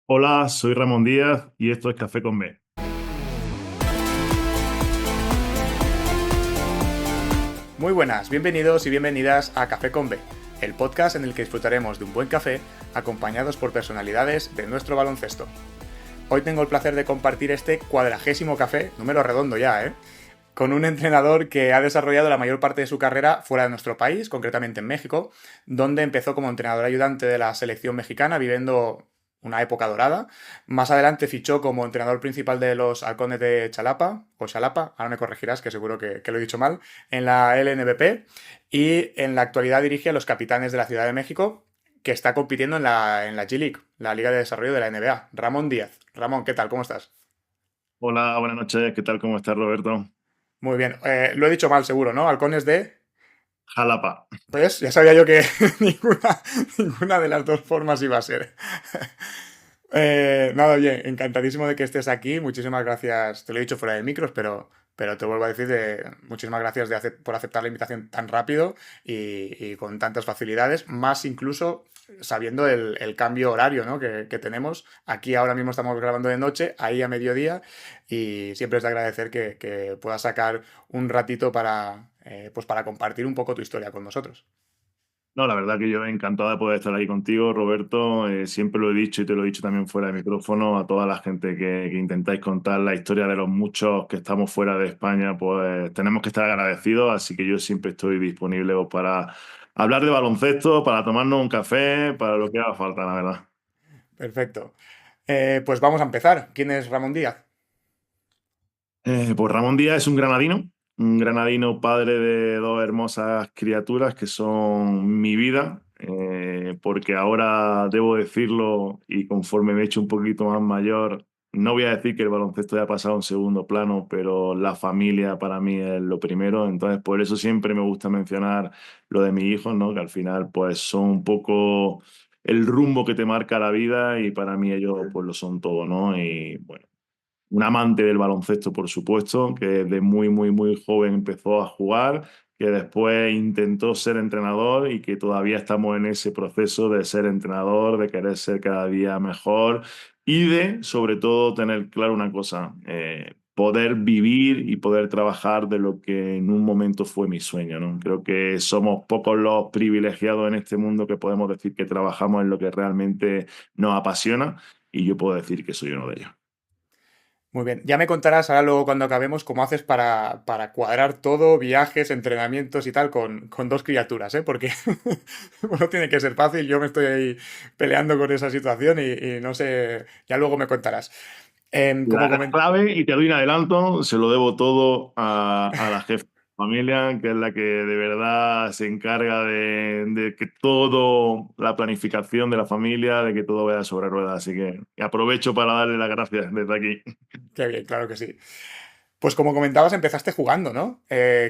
Hola, soy Ramón Díaz y esto es Café con B. Muy buenas, bienvenidos y bienvenidas a Café con B, el podcast en el que disfrutaremos de un buen café acompañados por personalidades de nuestro baloncesto. Hoy tengo el placer de compartir este 40º café, número redondo ya, con un entrenador que ha desarrollado la mayor parte de su carrera fuera de nuestro país, concretamente en México, donde empezó como entrenador ayudante de la selección mexicana, viviendo una época dorada. Más adelante fichó como entrenador principal de los Halcones de Chalapa, o Xalapa, ahora me corregirás, que seguro que lo he dicho mal, en la LNBP, y en la actualidad dirige a los Capitanes de la Ciudad de México, que está compitiendo en la G-League, la Liga de Desarrollo de la NBA. Ramón Díaz. Ramón, ¿qué tal? ¿Cómo estás? Hola, buenas noches. ¿Qué tal? ¿Cómo estás, Roberto? Muy bien. Lo he dicho mal, seguro, ¿no? Halcones de... Jalapa. Pues ya sabía yo que ninguna de las dos formas iba a ser. Nada, bien, encantadísimo de que estés aquí. Muchísimas gracias. Te lo he dicho fuera de micros, pero te vuelvo a decir muchísimas gracias por aceptar la invitación tan rápido y con tantas facilidades, más incluso sabiendo el cambio horario, ¿no? que tenemos. Aquí ahora mismo estamos grabando de noche, ahí a mediodía, y siempre es de agradecer que puedas sacar un ratito pues para compartir un poco tu historia con nosotros. No, la verdad que yo encantado de poder estar aquí contigo, Roberto. Siempre lo he dicho y te lo he dicho también fuera de micrófono a toda la gente que intentáis contar la historia de los muchos que estamos fuera de España, pues tenemos que estar agradecidos, así que yo siempre estoy disponible pues, para hablar de baloncesto, para tomarnos un café, para lo que haga falta, la verdad. Perfecto. Pues vamos a empezar. ¿Quién es Ramón Díaz? Pues Ramón Díaz es un granadino padre de dos hermosas criaturas que son mi vida, porque ahora debo decirlo y conforme me he hecho un poquito más mayor, no voy a decir que el baloncesto haya pasado a un segundo plano, pero la familia para mí es lo primero, entonces por eso siempre me gusta mencionar lo de mis hijos, ¿no? Que al final pues son un poco el rumbo que te marca la vida y para mí ellos pues lo son todo, ¿no? Y bueno, un amante del baloncesto, por supuesto, que desde muy, muy, muy joven empezó a jugar, que después intentó ser entrenador y que todavía estamos en ese proceso de ser entrenador, de querer ser cada día mejor y de, sobre todo, tener claro una cosa, poder vivir y poder trabajar de lo que en un momento fue mi sueño, ¿no? Creo que somos pocos los privilegiados en este mundo que podemos decir que trabajamos en lo que realmente nos apasiona y yo puedo decir que soy uno de ellos. Muy bien. Ya me contarás ahora luego cuando acabemos cómo haces para cuadrar todo, viajes, entrenamientos y tal, con dos criaturas, ¿eh? Porque no tiene que ser fácil. Yo me estoy ahí peleando con esa situación y no sé, ya luego me contarás. Como La comen- clave, y te doy un adelanto, se lo debo todo a la jefa de familia, que es la que de verdad se encarga de que todo, la planificación de la familia, de que todo vaya sobre ruedas. Así que aprovecho para darle las gracias desde aquí. Qué bien, claro que sí. Pues como comentabas, empezaste jugando, ¿no?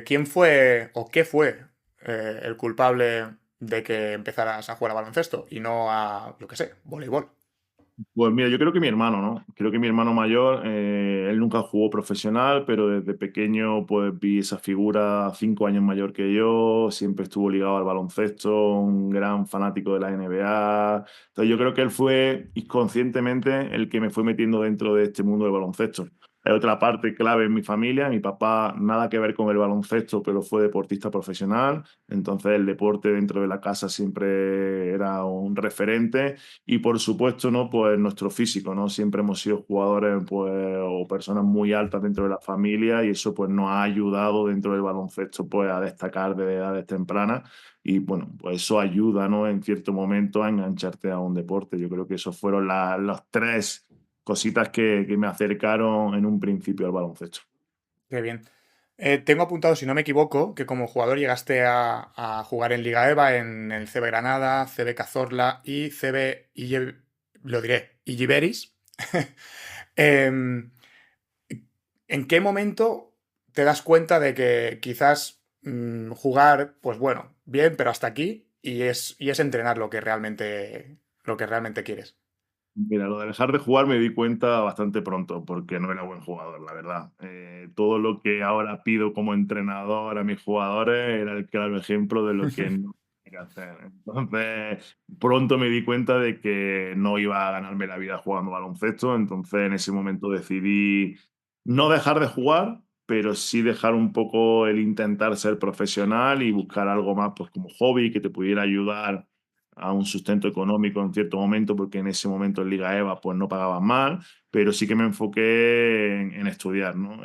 ¿Quién fue o qué fue el culpable de que empezaras a jugar a baloncesto y no a, yo qué sé, voleibol? Pues mira, yo creo que mi hermano, ¿no? Creo que mi hermano mayor, él nunca jugó profesional, pero desde pequeño pues vi esa figura 5 años mayor que yo, siempre estuvo ligado al baloncesto, un gran fanático de la NBA. Entonces yo creo que él fue inconscientemente el que me fue metiendo dentro de este mundo del baloncesto. Hay otra parte clave en mi familia, mi papá nada que ver con el baloncesto, pero fue deportista profesional, entonces el deporte dentro de la casa siempre era un referente. Y por supuesto, ¿no? Pues nuestro físico, ¿no? Siempre hemos sido jugadores, pues, o personas muy altas dentro de la familia y eso, pues, nos ha ayudado dentro del baloncesto, pues, a destacar desde edades tempranas y, bueno, pues eso ayuda, ¿no? En cierto momento a engancharte a un deporte. Yo creo que esos fueron las tres cositas que me acercaron en un principio al baloncesto. Qué bien. Tengo apuntado, si no me equivoco, que como jugador llegaste a jugar en Liga EVA en el CB Granada, CB Cazorla y CB lo diré, Illiberis. Em, ¿En qué momento te das cuenta de que quizás jugar, pues bueno, bien, pero hasta aquí y es entrenar lo que realmente quieres? Mira, lo de dejar de jugar me di cuenta bastante pronto porque no era buen jugador, la verdad. Todo lo que ahora pido como entrenador a mis jugadores era el claro ejemplo de lo que no que hacer. Entonces, pronto me di cuenta de que no iba a ganarme la vida jugando baloncesto, entonces en ese momento decidí no dejar de jugar, pero sí dejar un poco el intentar ser profesional y buscar algo más, pues como hobby que te pudiera ayudar a un sustento económico en cierto momento, porque en ese momento en Liga EVA pues no pagaban mal, pero sí que me enfoqué en estudiar, ¿no?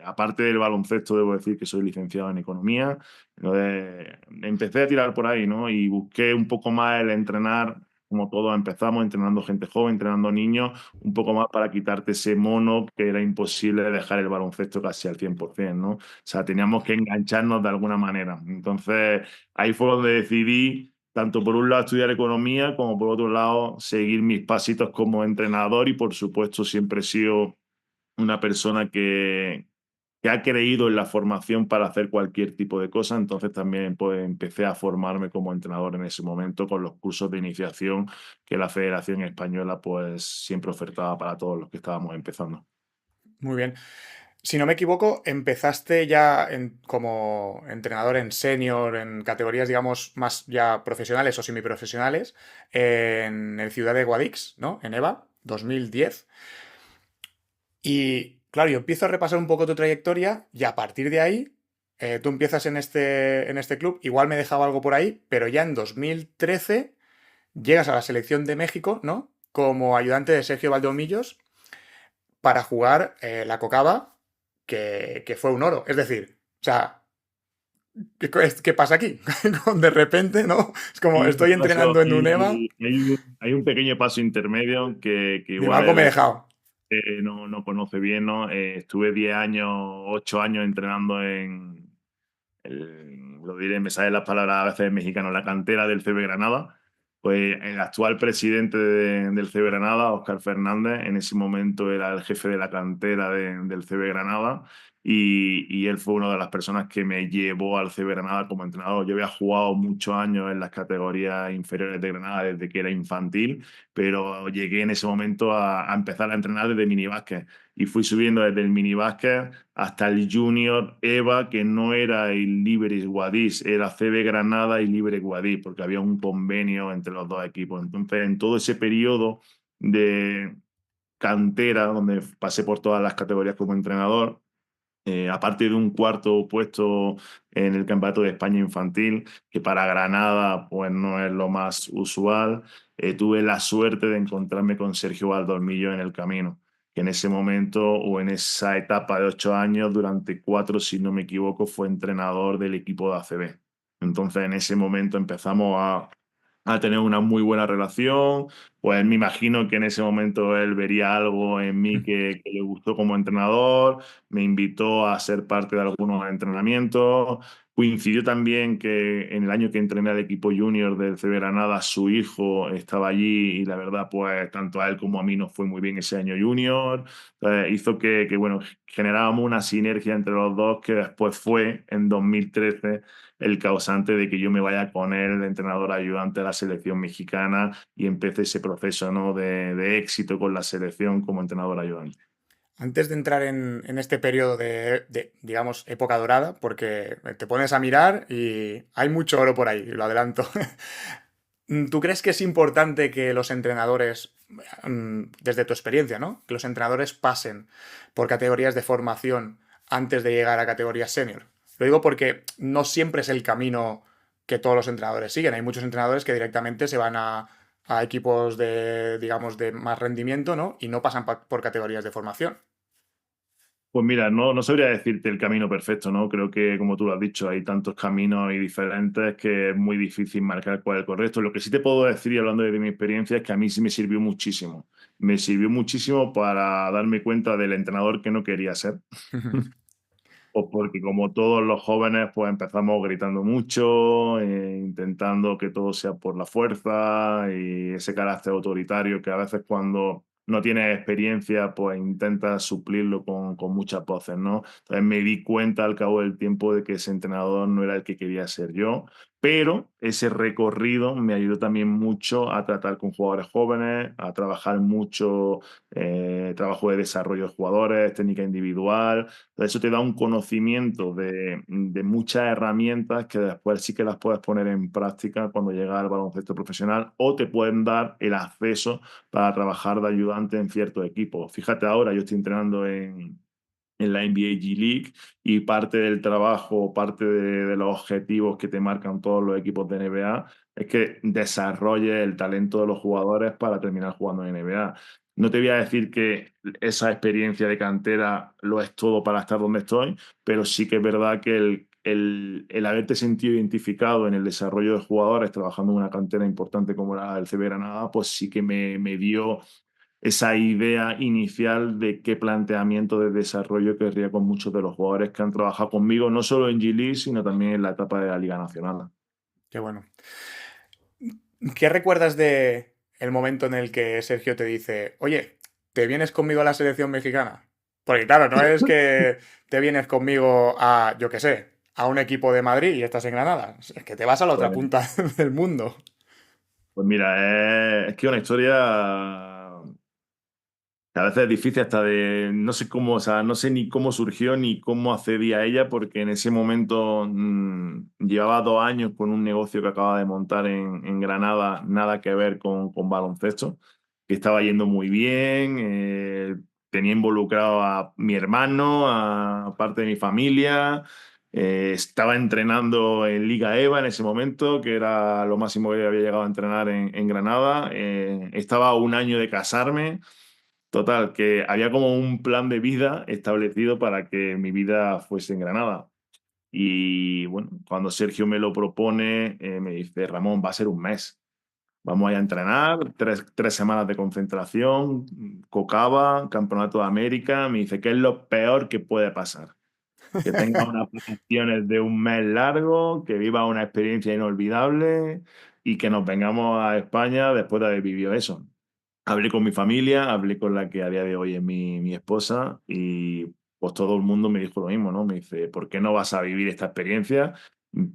Aparte del baloncesto, debo decir que soy licenciado en economía, entonces empecé a tirar por ahí, ¿no? Y busqué un poco más el entrenar, como todos empezamos, entrenando gente joven, entrenando niños, un poco más para quitarte ese mono que era imposible dejar el baloncesto casi al 100%, ¿no? O sea, teníamos que engancharnos de alguna manera. Entonces, ahí fue donde decidí, tanto por un lado estudiar economía, como por otro lado seguir mis pasitos como entrenador y por supuesto siempre he sido una persona que ha creído en la formación para hacer cualquier tipo de cosa, entonces también pues, empecé a formarme como entrenador en ese momento con los cursos de iniciación que la Federación Española pues siempre ofertaba para todos los que estábamos empezando. Muy bien. Si no me equivoco, empezaste ya como entrenador en senior, en categorías, digamos, más ya profesionales o semiprofesionales, en el Ciudad de Guadix, ¿no? En EVA, 2010. Y claro, yo empiezo a repasar un poco tu trayectoria y a partir de ahí, tú empiezas en este club, igual me dejaba algo por ahí, pero ya en 2013 llegas a la selección de México, ¿no? Como ayudante de Sergio Valdomillos para jugar la Cocaba, que fue un oro. Es decir, o sea, ¿qué pasa aquí? De repente, ¿no? Es como estoy entrenando en un EVA, Hay un pequeño paso intermedio que digo, igual algo me he el dejado. no conoce bien, ¿no? Estuve 10 años, 8 años entrenando lo diré, me salen las palabras a veces en mexicano, la cantera del CB Granada. Pues el actual presidente del CB Granada, Óscar Fernández, en ese momento era el jefe de la cantera del CB Granada y él fue una de las personas que me llevó al CB Granada como entrenador. Yo había jugado muchos años en las categorías inferiores de Granada desde que era infantil, pero llegué en ese momento a empezar a entrenar desde minibásquet y fui subiendo desde el minibásquet hasta el Junior EVA, que no era el Liberis Guadix, era CB Granada y Libre Guadix, porque había un convenio entre los dos equipos. Entonces, en todo ese periodo de cantera, donde pasé por todas las categorías como entrenador, aparte de un cuarto puesto en el Campeonato de España Infantil, que para Granada pues no es lo más usual, tuve la suerte de encontrarme con Sergio Valdolmillo en el camino, que en ese momento o en esa etapa de 8 años, durante 4, si no me equivoco, fue entrenador del equipo de ACB. Entonces en ese momento empezamos a tener una muy buena relación, pues me imagino que en ese momento él vería algo en mí que le gustó como entrenador, me invitó a ser parte de algunos entrenamientos. Coincidió también que en el año que entrené al equipo junior del CB Granada, su hijo estaba allí y la verdad, pues tanto a él como a mí nos fue muy bien ese año junior. Hizo bueno, generábamos una sinergia entre los dos que después fue en 2013 el causante de que yo me vaya con él de entrenador ayudante a la selección mexicana y empecé ese proceso, ¿no? de éxito con la selección como entrenador ayudante. Antes de entrar en este periodo digamos, época dorada, porque te pones a mirar y hay mucho oro por ahí, lo adelanto. ¿Tú crees que es importante que los entrenadores, desde tu experiencia, ¿no? Que los entrenadores pasen por categorías de formación antes de llegar a categorías senior? Lo digo porque no siempre es el camino que todos los entrenadores siguen. Hay muchos entrenadores que directamente se van a equipos de, digamos, de más rendimiento, ¿no? Y no pasan por categorías de formación. Pues mira, no sabría decirte el camino perfecto, ¿no? Creo que, como tú lo has dicho, hay tantos caminos y diferentes que es muy difícil marcar cuál es el correcto. Lo que sí te puedo decir, y hablando de mi experiencia, es que a mí sí me sirvió muchísimo. Me sirvió muchísimo para darme cuenta del entrenador que no quería ser. Pues porque como todos los jóvenes, pues empezamos gritando mucho, intentando que todo sea por la fuerza y ese carácter autoritario que a veces cuando no tienes experiencia, pues intentas suplirlo con muchas voces, ¿no? Entonces me di cuenta al cabo del tiempo de que ese entrenador no era el que quería ser yo, pero ese recorrido me ayudó también mucho a tratar con jugadores jóvenes, a trabajar mucho trabajo de desarrollo de jugadores, técnica individual. Eso te da un conocimiento de muchas herramientas que después sí que las puedes poner en práctica cuando llegas al baloncesto profesional, o te pueden dar el acceso para trabajar de ayudante en ciertos equipos. Fíjate ahora, yo estoy entrenando en la NBA G League, y parte del trabajo, parte de los objetivos que te marcan todos los equipos de NBA es que desarrolles el talento de los jugadores para terminar jugando en NBA. No te voy a decir que esa experiencia de cantera lo es todo para estar donde estoy, pero sí que es verdad que el haberte sentido identificado en el desarrollo de jugadores trabajando en una cantera importante como era el CB Granada, pues sí que me dio esa idea inicial de qué planteamiento de desarrollo querría con muchos de los jugadores que han trabajado conmigo, no solo en G-League, sino también en la etapa de la Liga Nacional. Qué bueno. ¿Qué recuerdas de el momento en el que Sergio te dice, oye, ¿te vienes conmigo a la selección mexicana? Porque claro, no es que te vienes conmigo a, yo qué sé, a un equipo de Madrid y estás en Granada. Es que te vas a la otra Pues, punta del mundo. pues mira, es que una historia que a veces es difícil hasta de, no sé cómo, o sea, no sé ni cómo surgió ni cómo accedí a ella, porque en ese momento llevaba 2 años con un negocio que acababa de montar en Granada, nada que ver con baloncesto, que estaba yendo muy bien, tenía involucrado a mi hermano, a parte de mi familia, estaba entrenando en Liga EVA en ese momento, que era lo máximo que había llegado a entrenar en Granada, estaba a un año de casarme. Total, que había como un plan de vida establecido para que mi vida fuese en Granada. Y bueno, cuando Sergio me lo propone, me dice, Ramón, va a ser un mes. Vamos a ir a entrenar, tres semanas de concentración, Cocaba, Campeonato de América. Me dice, ¿qué es lo peor que puede pasar? Que tenga unas vacaciones de un mes largo, que viva una experiencia inolvidable y que nos vengamos a España después de haber vivido eso. Hablé con mi familia, hablé con la que a día de hoy es mi esposa, y pues todo el mundo me dijo lo mismo, ¿no? Me dice, ¿por qué no vas a vivir esta experiencia?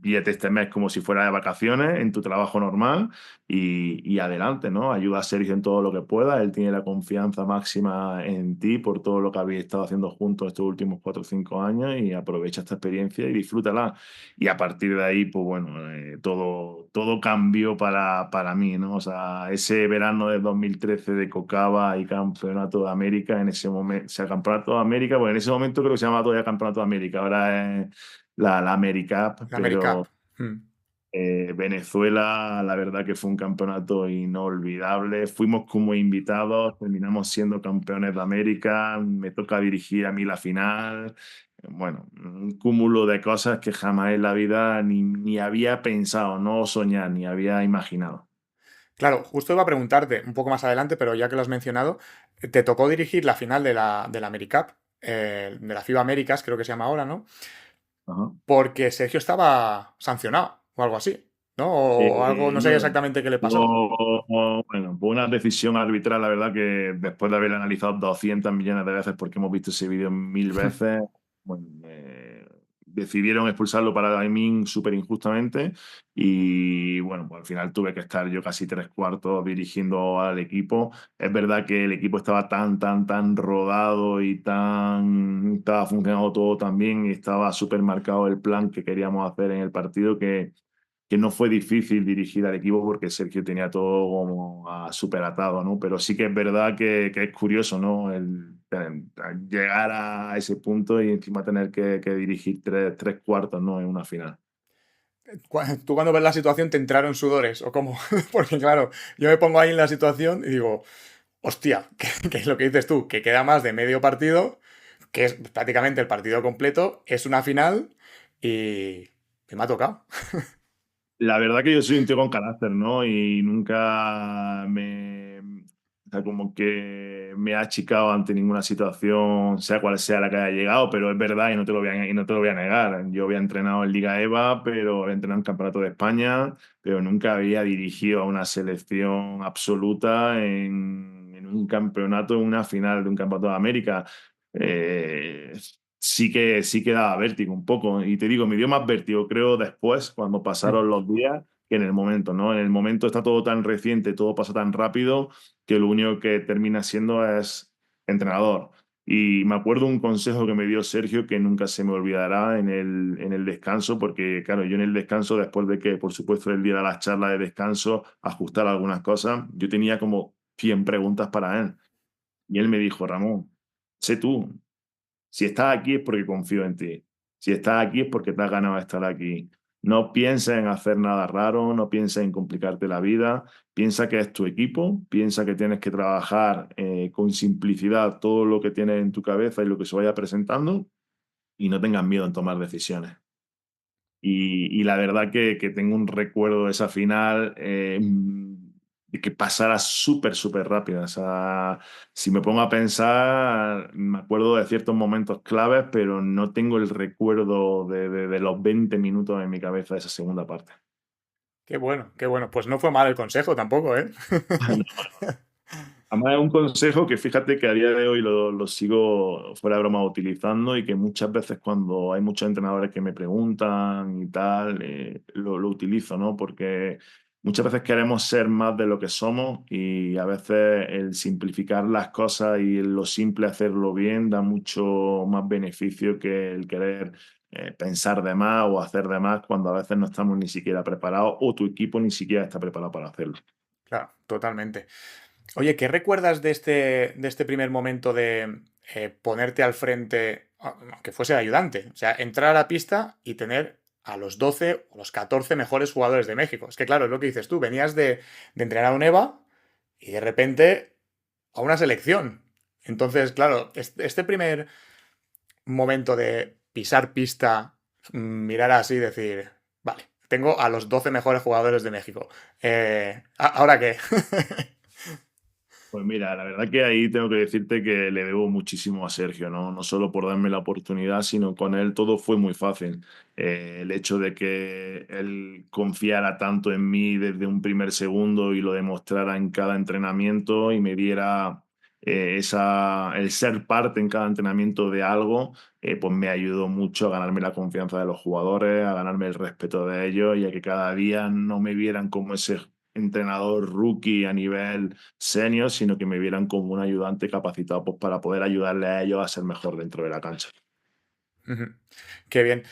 Pídete este mes como si fuera de vacaciones en tu trabajo normal y adelante, ¿no? Ayuda a Sergio en todo lo que pueda. Él tiene la confianza máxima en ti por todo lo que habéis estado haciendo juntos estos últimos 4 o 5 años, y aprovecha esta experiencia y disfrútala. Y a partir de ahí, pues bueno, todo cambió para mí, ¿no? O sea, ese verano de 2013 de Cocaba y Campeonato de América, en ese momento, o sea, Campeonato de América, bueno, en ese momento creo que se llamaba todavía Campeonato de América, ahora es la AmeriCup, La AmeriCup. pero Hmm. Venezuela, la verdad que fue un campeonato inolvidable. Fuimos como invitados, terminamos siendo campeones de América, me toca dirigir a mí la final. Bueno, un cúmulo de cosas que jamás en la vida ni había pensado, no soñar, ni había imaginado. Claro, justo iba a preguntarte un poco más adelante, pero ya que lo has mencionado, te tocó dirigir la final de la AmeriCup, de la FIBA Américas, creo que se llama ahora, ¿no? Ajá. Porque Sergio estaba sancionado o algo así, ¿no? O algo, no sé No, exactamente qué le pasó. bueno, fue una decisión arbitral, la verdad, que después de haber analizado 200 millones de veces, porque hemos visto ese vídeo 1000 veces, bueno, decidieron expulsarlo para mí súper injustamente. Y bueno, pues al final tuve que estar yo casi 3 cuartos dirigiendo al equipo. Es verdad que el equipo estaba tan rodado y estaba funcionando todo tan bien, y estaba súper marcado el plan que queríamos hacer en el partido, que no fue difícil dirigir al equipo porque Sergio tenía todo como súper atado, ¿no? Pero sí que es verdad que es curioso, ¿no? Llegar a ese punto y encima tener que dirigir tres cuartos, ¿no? En una final. ¿Tú cuando ves la situación te entraron sudores o cómo? Porque claro, yo me pongo ahí en la situación y digo, hostia, que es lo que dices tú, que queda más de medio partido, que es prácticamente el partido completo, es una final y me ha tocado. La verdad que yo soy un tío con carácter, ¿no? Y nunca o sea, como que me ha achicado ante ninguna situación, sea cual sea la que haya llegado, pero es verdad y no te lo voy a negar. Yo había entrenado en Liga EVA, pero había entrenado en Campeonato de España, pero nunca había dirigido a una selección absoluta en un campeonato, una final de un campeonato de América, eh, sí que daba vértigo un poco. Y te digo, me dio más vértigo, creo, después, cuando pasaron los días, que en el momento, ¿no? En el momento está todo tan reciente, todo pasa tan rápido, que lo único que termina siendo es entrenador. Y me acuerdo un consejo que me dio Sergio que nunca se me olvidará en el descanso, porque claro, yo en el descanso, después de que por supuesto el día de las charlas de descanso, ajustar algunas cosas, yo tenía como 100 preguntas para él. Y él me dijo, Ramón, sé tú, si estás aquí es porque confío en ti. Si estás aquí es porque te has ganado estar aquí. No pienses en hacer nada raro, no pienses en complicarte la vida. Piensa que es tu equipo, piensa que tienes que trabajar con simplicidad todo lo que tienes en tu cabeza y lo que se vaya presentando y no tengas miedo en tomar decisiones. Y la verdad que tengo un recuerdo de esa final, de que pasara súper, súper rápida. O sea, si me pongo a pensar, me acuerdo de ciertos momentos claves, pero no tengo el recuerdo de los 20 minutos en mi cabeza de esa segunda parte. Qué bueno, qué bueno. Pues no fue mal el consejo tampoco, ¿eh? Además, es un consejo que fíjate que a día de hoy lo sigo, fuera de broma, utilizando y que muchas veces cuando hay muchos entrenadores que me preguntan y tal, lo utilizo, ¿no? Porque muchas veces queremos ser más de lo que somos y a veces el simplificar las cosas y lo simple hacerlo bien da mucho más beneficio que el querer pensar de más o hacer de más cuando a veces no estamos ni siquiera preparados o tu equipo ni siquiera está preparado para hacerlo. Claro, totalmente. Oye, ¿qué recuerdas de este primer momento de ponerte al frente, aunque fuese ayudante? O sea, entrar a la pista y tener a los 12 o los 14 mejores jugadores de México. Es que claro, es lo que dices tú, venías de entrenar a un EVA y de repente a una selección. Entonces, claro, este primer momento de pisar pista, mirar así y decir, vale, tengo a los 12 mejores jugadores de México. ¿Ahora qué? Pues mira, la verdad que ahí tengo que decirte que le debo muchísimo a Sergio, ¿no? No solo por darme la oportunidad, sino con él todo fue muy fácil. El hecho de que él confiara tanto en mí desde un primer segundo y lo demostrara en cada entrenamiento y me diera el ser parte en cada entrenamiento de algo, pues me ayudó mucho a ganarme la confianza de los jugadores, a ganarme el respeto de ellos y a que cada día no me vieran como ese entrenador rookie a nivel senior, sino que me vieran como un ayudante capacitado pues, para poder ayudarle a ellos a ser mejor dentro de la cancha. Ujú. Qué bien.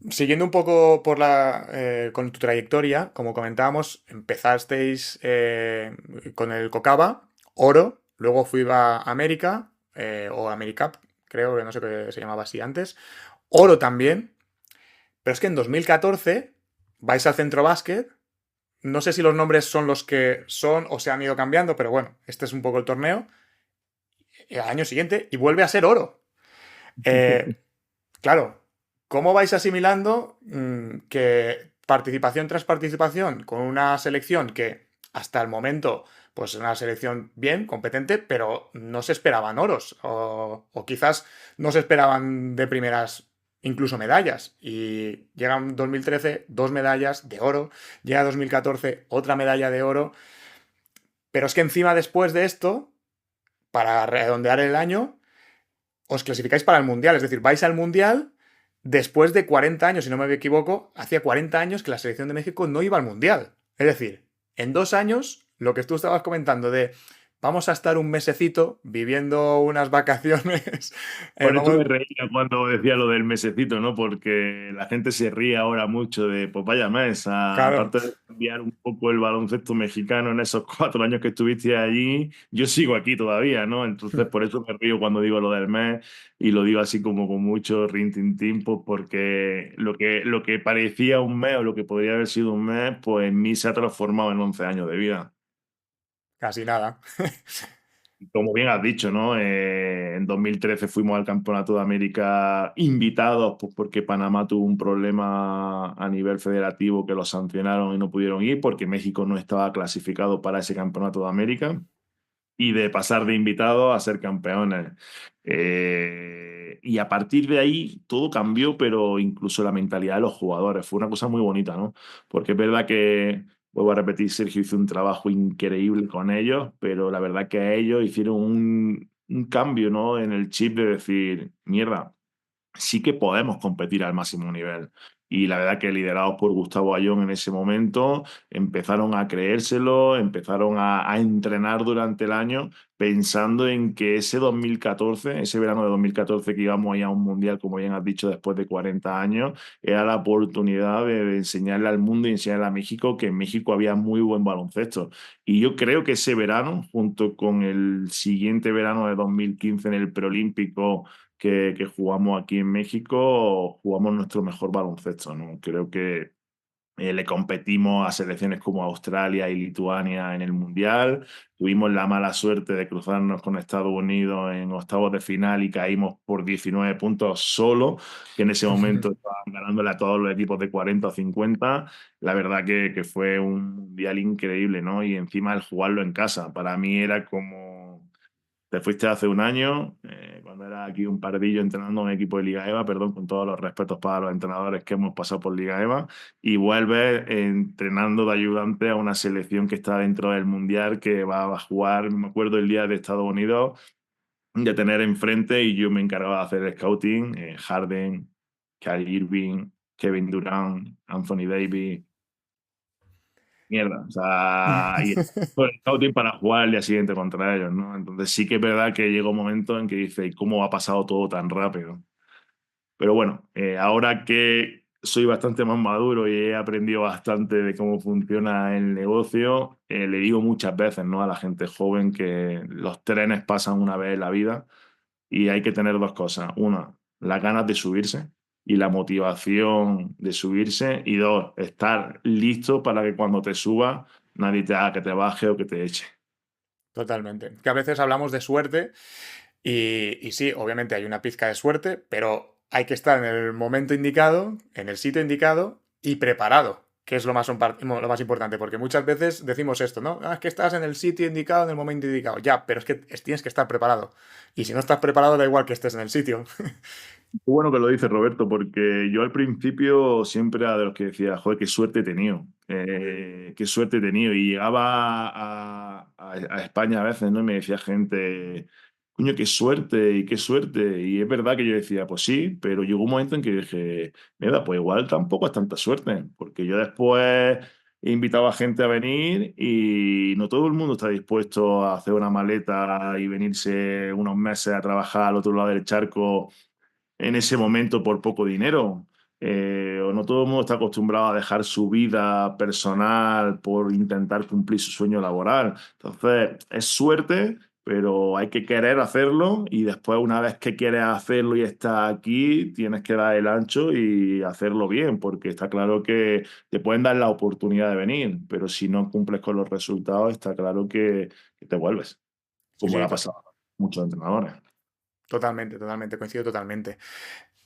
Siguiendo un poco con tu trayectoria, como comentábamos, empezasteis con el Cocaba, oro, luego fui a América, o AmeriCup, creo que no sé qué se llamaba así antes, oro también, pero es que en 2014 vais al Centro Básquet, no sé si los nombres son los que son o se han ido cambiando, pero bueno, este es un poco el torneo, al año siguiente y vuelve a ser oro. Eh, Claro, ¿cómo vais asimilando que participación tras participación con una selección que hasta el momento, pues una selección bien, competente, pero no se esperaban oros o quizás no se esperaban de primeras incluso medallas? Y llega en 2013 dos medallas de oro, llega 2014 otra medalla de oro, pero es que encima después de esto, para redondear el año, os clasificáis para el Mundial, es decir, vais al Mundial después de 40 años, si no me equivoco, hacía 40 años que la selección de México no iba al Mundial. Es decir, en 2 años, lo que tú estabas comentando de vamos a estar un mesecito viviendo unas vacaciones, Por eso vamos... me reía cuando decía lo del mesecito, ¿no? Porque la gente se ríe ahora mucho de, pues vaya mes, Claro. aparte de cambiar un poco el baloncesto mexicano en esos 4 años que estuviste allí, yo sigo aquí todavía, ¿no? Entonces por eso me río cuando digo lo del mes y lo digo así como con mucho rintintín, pues porque lo que parecía un mes o lo que podría haber sido un mes, pues en mí se ha transformado en 11 años de vida. Casi nada. Como bien has dicho, ¿no? En 2013 fuimos al Campeonato de América invitados, pues porque Panamá tuvo un problema a nivel federativo que los sancionaron y no pudieron ir porque México no estaba clasificado para ese Campeonato de América. Y de pasar de invitados a ser campeones. Y a partir de ahí todo cambió, pero incluso la mentalidad de los jugadores. Fue una cosa muy bonita, ¿no? Porque es verdad que vuelvo a repetir, Sergio hizo un trabajo increíble con ellos, pero la verdad que ellos hicieron un cambio, ¿no? En el chip de decir, mierda, sí que podemos competir al máximo nivel. Y la verdad que liderados por Gustavo Ayón en ese momento, empezaron a creérselo, empezaron a entrenar durante el año, pensando en que ese 2014, ese verano de 2014 que íbamos ahí a un mundial, como bien has dicho, después de 40 años, era la oportunidad de enseñarle al mundo y enseñarle a México que en México había muy buen baloncesto. Y yo creo que ese verano, junto con el siguiente verano de 2015 en el preolímpico, que jugamos aquí en México, jugamos nuestro mejor baloncesto, ¿no? Creo que le competimos a selecciones como Australia y Lituania en el Mundial. Tuvimos la mala suerte de cruzarnos con Estados Unidos en octavos de final y caímos por 19 puntos solo, que en ese momento estaban ganándole a todos los equipos de 40 o 50. La verdad que fue un Mundial increíble, ¿no? Y encima el jugarlo en casa, para mí era como te fuiste hace un año, cuando era aquí un pardillo entrenando en un equipo de Liga EVA, perdón, con todos los respetos para los entrenadores que hemos pasado por Liga EVA, y vuelves entrenando de ayudante a una selección que está dentro del Mundial, que va a jugar, me acuerdo el día de Estados Unidos, de tener enfrente, y yo me encargaba de hacer el scouting, Harden, Kyrie Irving, Kevin Durant, Anthony Davis, mierda. O sea, y fue el scouting para jugar el día siguiente contra ellos, ¿no? Entonces sí que es verdad que llega un momento en que dice, ¿y cómo ha pasado todo tan rápido? Pero bueno, ahora que soy bastante más maduro y he aprendido bastante de cómo funciona el negocio, le digo muchas veces, ¿no? A la gente joven que los trenes pasan una vez en la vida y hay que tener dos cosas. Una, las ganas de subirse y la motivación de subirse. Y dos, estar listo para que cuando te subas nadie te haga que te baje o que te eche. Totalmente. Que a veces hablamos de suerte y sí, obviamente hay una pizca de suerte, pero hay que estar en el momento indicado, en el sitio indicado y preparado, que es lo más importante, porque muchas veces decimos esto, ¿no? Ah, es que estás en el sitio indicado, en el momento indicado. Ya, pero es que tienes que estar preparado. Y si no estás preparado, da igual que estés en el sitio. Qué bueno que lo dice Roberto, porque yo al principio siempre era de los que decía, joder, qué suerte he tenido, qué suerte he tenido. Y llegaba a España a veces, ¿no? Y me decía gente, coño, qué suerte y qué suerte. Y es verdad que yo decía, pues sí, pero llegó un momento en que dije, mira, pues igual tampoco es tanta suerte, porque yo después he invitado a gente a venir y no todo el mundo está dispuesto a hacer una maleta y venirse unos meses a trabajar al otro lado del charco en ese momento por poco dinero. O no todo el mundo está acostumbrado a dejar su vida personal por intentar cumplir su sueño laboral. Entonces, es suerte, pero hay que querer hacerlo y después, una vez que quieres hacerlo y estás aquí, tienes que dar el ancho y hacerlo bien, porque está claro que te pueden dar la oportunidad de venir, pero si no cumples con los resultados, está claro que te vuelves, Sí, como le sí, ha pasado a muchos entrenadores. totalmente, totalmente, coincido totalmente.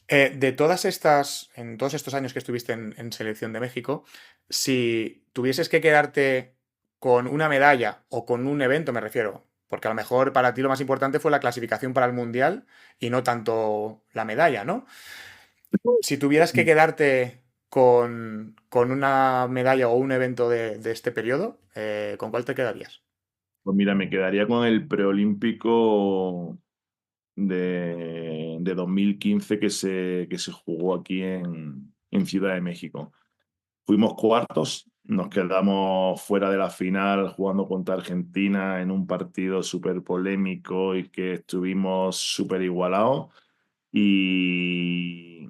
En todos estos años que estuviste en Selección de México, si tuvieses que quedarte con una medalla o con un evento, me refiero, porque a lo mejor para ti lo más importante fue la clasificación para el Mundial y no tanto la medalla, ¿no? Si tuvieras que quedarte con una medalla o un evento de este periodo, ¿con cuál te quedarías? Pues mira, me quedaría con el preolímpico de 2015 que se jugó aquí en Ciudad de México. Fuimos cuartos, nos quedamos fuera de la final jugando contra Argentina en un partido súper polémico y que estuvimos súper igualados. Y,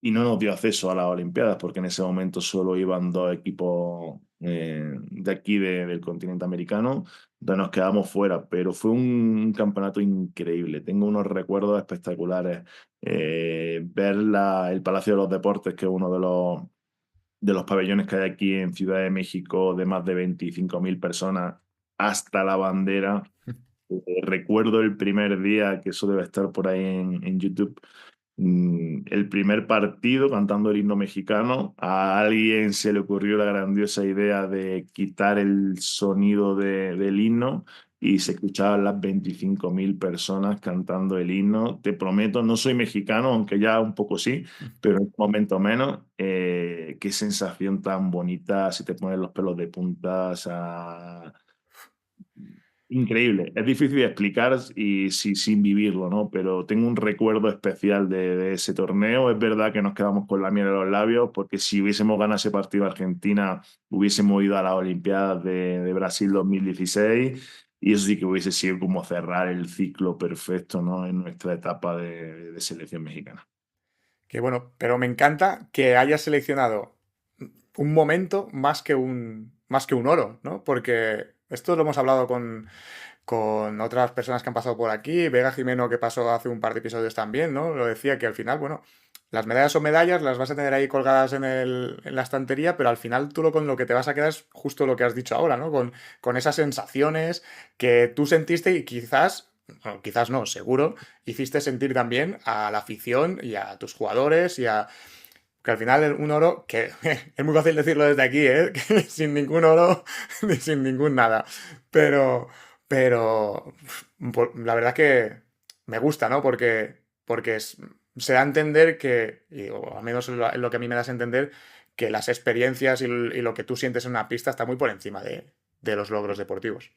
y no nos dio acceso a las Olimpiadas porque en ese momento solo iban dos equipos de aquí del continente americano, entonces nos quedamos fuera, pero fue un campeonato increíble. Tengo unos recuerdos espectaculares. Ver el Palacio de los Deportes, que es uno de los pabellones que hay aquí en Ciudad de México, de más de 25.000 personas, hasta la bandera. Recuerdo el primer día, que eso debe estar por ahí en YouTube, El primer partido cantando el himno mexicano, a alguien se le ocurrió la grandiosa idea de quitar el sonido del himno y se escuchaban las 25.000 personas cantando el himno. Te prometo, no soy mexicano, aunque ya un poco sí, pero en un momento menos. Qué sensación tan bonita, si te pones los pelos de punta. O sea, increíble, es difícil de explicar y sin vivirlo, ¿no? Pero tengo un recuerdo especial de ese torneo. Es verdad que nos quedamos con la miel en los labios, porque si hubiésemos ganado ese partido a Argentina, hubiésemos ido a las Olimpiadas de Brasil 2016 y eso sí que hubiese sido como cerrar el ciclo perfecto, ¿no? En nuestra etapa de selección mexicana. Que bueno, pero me encanta que hayas seleccionado un momento más que un oro, ¿no? Porque esto lo hemos hablado con otras personas que han pasado por aquí, Vega Jimeno que pasó hace un par de episodios también, ¿no? Lo decía que al final, bueno, las medallas son medallas, las vas a tener ahí colgadas en la estantería, pero al final tú con lo que te vas a quedar es justo lo que has dicho ahora, ¿no? Con esas sensaciones que tú sentiste y quizás, bueno, quizás no, seguro, hiciste sentir también a la afición y a tus jugadores y a... Que al final un oro, que es muy fácil decirlo desde aquí, ¿eh? Que sin ningún oro ni sin ningún nada. Pero, pero la verdad que me gusta, ¿no? Porque se da a entender que, o al menos es lo que a mí me das a entender, que las experiencias y lo que tú sientes en una pista está muy por encima de los logros deportivos.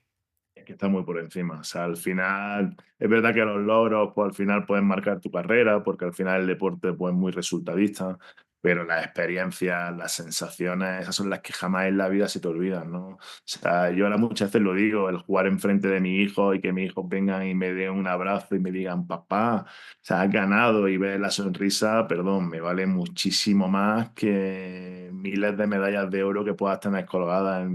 Es que está muy por encima. O sea, al final, es verdad que los logros, pues al final pueden marcar tu carrera, porque al final el deporte pues, es muy resultadista, pero las experiencias, las sensaciones, esas son las que jamás en la vida se te olvidan, ¿no? O sea, yo ahora muchas veces lo digo, el jugar enfrente de mi hijo y que mis hijos vengan y me den un abrazo y me digan, papá, o sea, has ganado y ver la sonrisa, perdón, me vale muchísimo más que miles de medallas de oro que puedas tener colgadas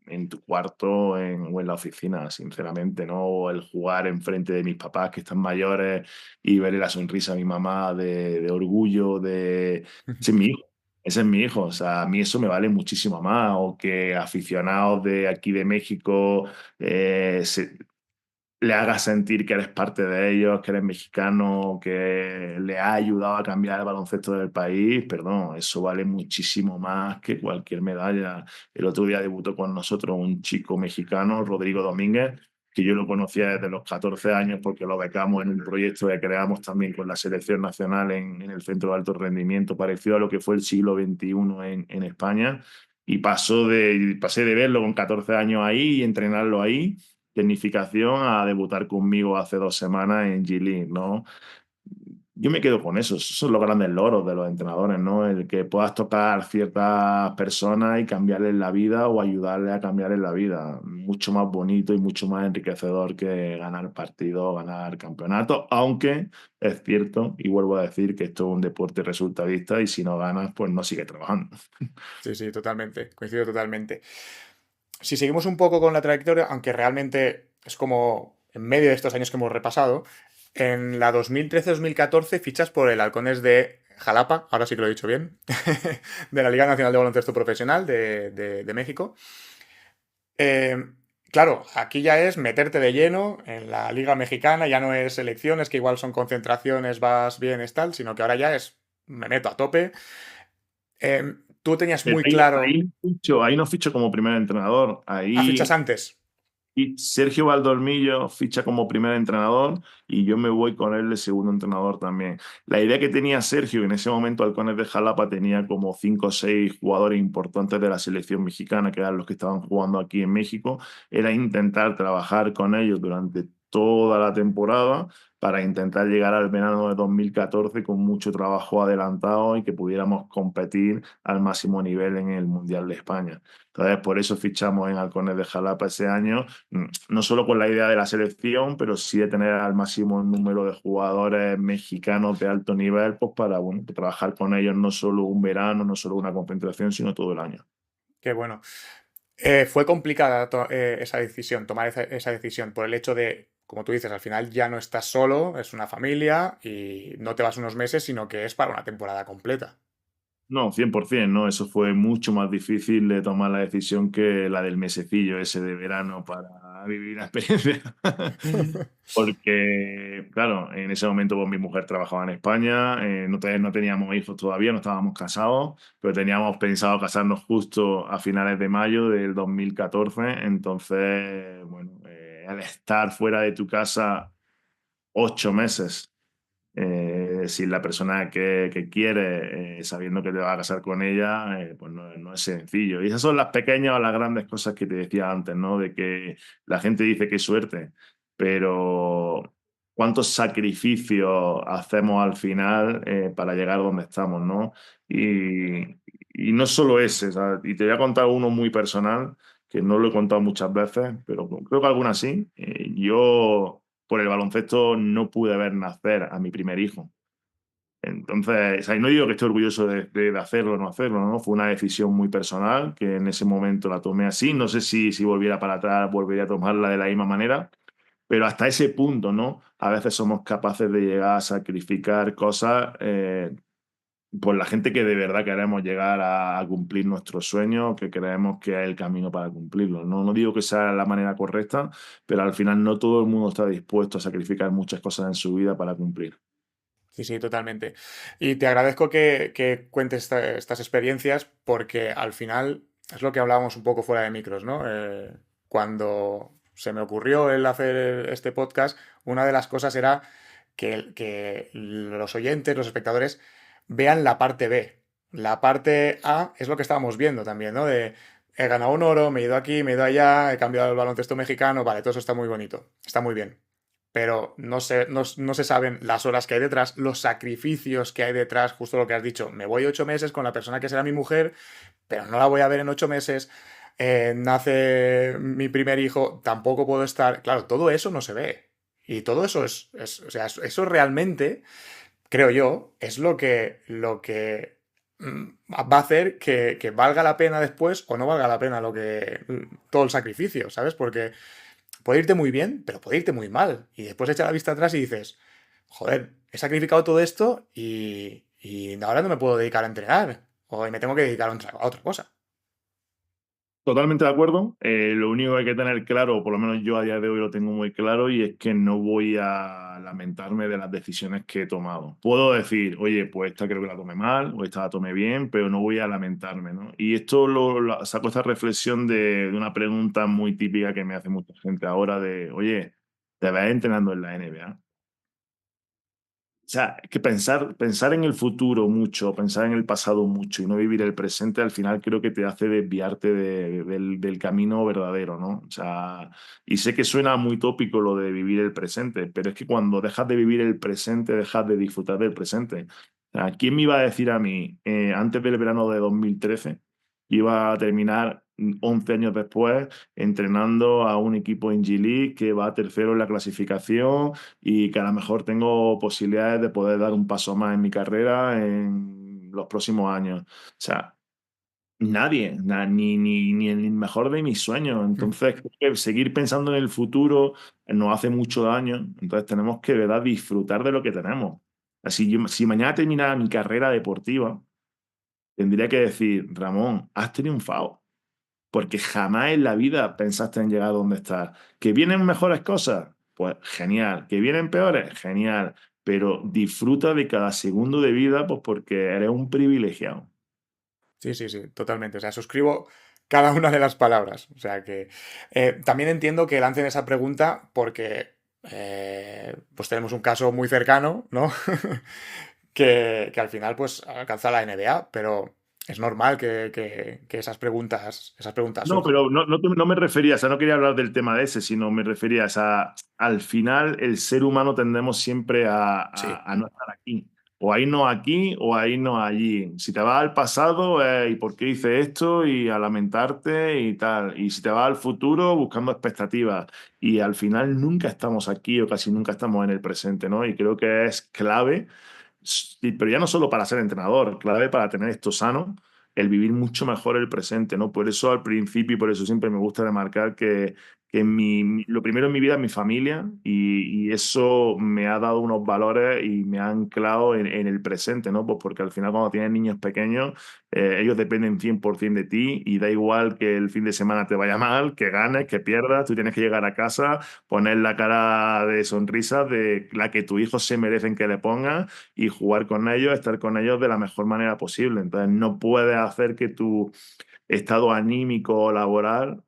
en tu cuarto o en la oficina, sinceramente, ¿no? O el jugar enfrente de mis papás que están mayores y ver la sonrisa de mi mamá de orgullo, de... Ese es mi hijo, ese es mi hijo, o sea, a mí eso me vale muchísimo más, o que aficionados de aquí de México le hagas sentir que eres parte de ellos, que eres mexicano, que le ha ayudado a cambiar el baloncesto del país, perdón, eso vale muchísimo más que cualquier medalla. El otro día debutó con nosotros un chico mexicano, Rodrigo Domínguez, que yo lo conocía desde los 14 años porque lo becamos en un proyecto que creamos también con la selección nacional en el Centro de Alto Rendimiento, parecido a lo que fue el siglo XXI en España. Y pasé de verlo con 14 años ahí y entrenarlo ahí tecnificación a debutar conmigo hace 2 semanas en G-League, ¿no? Yo me quedo con eso, esos son los grandes logros de los entrenadores, ¿no? El que puedas tocar ciertas personas y cambiarles la vida o ayudarles a cambiarles la vida. Mucho más bonito y mucho más enriquecedor que ganar partidos, ganar campeonatos, aunque es cierto, y vuelvo a decir que esto es un deporte resultadista y si no ganas, pues no sigues trabajando. Sí, sí, totalmente, coincido totalmente. Si seguimos un poco con la trayectoria, aunque realmente es como en medio de estos años que hemos repasado, en la 2013-2014 fichas por el Halcones de Jalapa, ahora sí que lo he dicho bien, de la Liga Nacional de Baloncesto Profesional de México. Eh, claro, aquí ya es meterte de lleno en la Liga Mexicana, ya no es selecciones, que igual son concentraciones, vas bien, es tal, sino que ahora ya es, me meto a tope. Tú tenías Pero muy claro... ahí no ficho como primer entrenador, Ah, fichas ahí antes. y Sergio Valdolmillo ficha como primer entrenador y yo me voy con él de segundo entrenador también. La idea que tenía Sergio, en ese momento Halcones de Jalapa tenía como 5 o 6 jugadores importantes de la selección mexicana, que eran los que estaban jugando aquí en México, era intentar trabajar con ellos durante toda la temporada para intentar llegar al verano de 2014 con mucho trabajo adelantado y que pudiéramos competir al máximo nivel en el Mundial de España. Entonces, por eso fichamos en Halcones de Jalapa ese año, no solo con la idea de la selección, pero sí de tener al máximo número de jugadores mexicanos de alto nivel, pues para bueno, trabajar con ellos no solo un verano, no solo una concentración, sino todo el año. Qué bueno. Fue complicada esa decisión, tomar esa decisión, por el hecho de, como tú dices, al final ya no estás solo, es una familia y no te vas unos meses, sino que es para una temporada completa. No, 100%, ¿no? Eso fue mucho más difícil de tomar la decisión que la del mesecillo ese de verano para vivir la experiencia. Porque, claro, en ese momento pues, mi mujer trabajaba en España, no teníamos hijos todavía, no estábamos casados, pero teníamos pensado casarnos justo a finales de mayo del 2014. Entonces, bueno, al estar fuera de tu casa 8 meses si la persona que quiere, sabiendo que te vas a casar con ella, pues no es sencillo. Y esas son las pequeñas o las grandes cosas que te decía antes, ¿no? De que la gente dice que suerte, pero cuántos sacrificios hacemos al final para llegar donde estamos, ¿no? Y no solo ese, ¿sabes? Y te voy a contar uno muy personal, que no lo he contado muchas veces, pero creo que algunas sí. Yo por el baloncesto no pude ver nacer a mi primer hijo. Entonces, o sea, y no digo que esté orgulloso de hacerlo o no hacerlo, ¿no? Fue una decisión muy personal que en ese momento la tomé así. No sé si volviera para atrás, volvería a tomarla de la misma manera, pero hasta ese punto, ¿no? A veces somos capaces de llegar a sacrificar cosas por la gente que de verdad queremos llegar a cumplir nuestros sueños, que creemos que es el camino para cumplirlo. No digo que sea la manera correcta, pero al final no todo el mundo está dispuesto a sacrificar muchas cosas en su vida para cumplir. Sí, sí, totalmente. Y te agradezco que cuentes estas experiencias porque al final es lo que hablábamos un poco fuera de micros, ¿no? Cuando se me ocurrió el hacer este podcast, una de las cosas era que los oyentes, los espectadores, vean la parte B. La parte A es lo que estábamos viendo también, ¿no? De he ganado un oro, me he ido aquí, me he ido allá, he cambiado el baloncesto mexicano, vale, todo eso está muy bonito, está muy bien, pero no se saben las horas que hay detrás, los sacrificios que hay detrás, justo lo que has dicho. Me voy 8 meses con la persona que será mi mujer, pero no la voy a ver en 8 meses. Nace mi primer hijo, tampoco puedo estar. Claro, todo eso no se ve. Y todo eso o sea, eso realmente, creo yo, es lo que va a hacer que valga la pena después o no valga la pena todo el sacrificio, ¿sabes? Porque puede irte muy bien, pero puede irte muy mal. Y después echar la vista atrás y dices, joder, he sacrificado todo esto y ahora no me puedo dedicar a entrenar. O me tengo que dedicar a otra cosa. Totalmente de acuerdo. Lo único que hay que tener claro, o por lo menos yo a día de hoy lo tengo muy claro, y es que no voy a lamentarme de las decisiones que he tomado. Puedo decir, oye, pues esta creo que la tomé mal, o esta la tomé bien, pero no voy a lamentarme, ¿no? Y esto saco esta reflexión de una pregunta muy típica que me hace mucha gente ahora de, oye, ¿te ves entrenando en la NBA? O sea, es que pensar en el futuro mucho, pensar en el pasado mucho y no vivir el presente, al final creo que te hace desviarte del camino verdadero, ¿no? O sea, y sé que suena muy tópico lo de vivir el presente, pero es que cuando dejas de vivir el presente, dejas de disfrutar del presente. O sea, ¿quién me iba a decir a mí, antes del verano de 2013, iba a terminar 11 años después entrenando a un equipo en G-League que va tercero en la clasificación y que a lo mejor tengo posibilidades de poder dar un paso más en mi carrera en los próximos años? O sea, nadie, ni el mejor de mis sueños. Entonces, creo que seguir pensando en el futuro nos hace mucho daño. Entonces, tenemos que, de verdad, disfrutar de lo que tenemos. Así, si mañana terminara mi carrera deportiva, tendría que decir, Ramón, has triunfado porque jamás en la vida pensaste en llegar a donde estás. ¿Que vienen mejores cosas? Pues genial. ¿Que vienen peores? Genial. Pero disfruta de cada segundo de vida, pues porque eres un privilegiado. Sí, sí, sí, totalmente. O sea, suscribo cada una de las palabras. O sea que también entiendo que lancen esa pregunta porque pues tenemos un caso muy cercano, ¿no? que al final pues alcanza la NBA, pero es normal que esas preguntas No, surjan. pero no me refería, o sea, no quería hablar del tema de ese, sino me refería, o sea, al final el ser humano tendemos siempre Sí, a no estar aquí. O a irnos aquí o a irnos allí. Si te vas al pasado, ¿y por qué hice esto? Y a lamentarte y tal. Y si te vas al futuro, buscando expectativas. Y al final nunca estamos aquí o casi nunca estamos en el presente, ¿no? Y creo que es clave, pero ya no solo para ser entrenador, clave para tener esto sano el vivir mucho mejor el presente, ¿no? Por eso al principio y por eso siempre me gusta remarcar que que lo primero en mi vida es mi familia y eso me ha dado unos valores y me ha anclado en el presente, ¿no? Pues porque al final cuando tienes niños pequeños, ellos dependen 100% de ti y da igual que el fin de semana te vaya mal, que ganes, que pierdas, tú tienes que llegar a casa, poner la cara de sonrisa de la que tus hijos se merecen que le pongas y jugar con ellos, estar con ellos de la mejor manera posible. Entonces no puedes hacer que tu estado anímico o laboral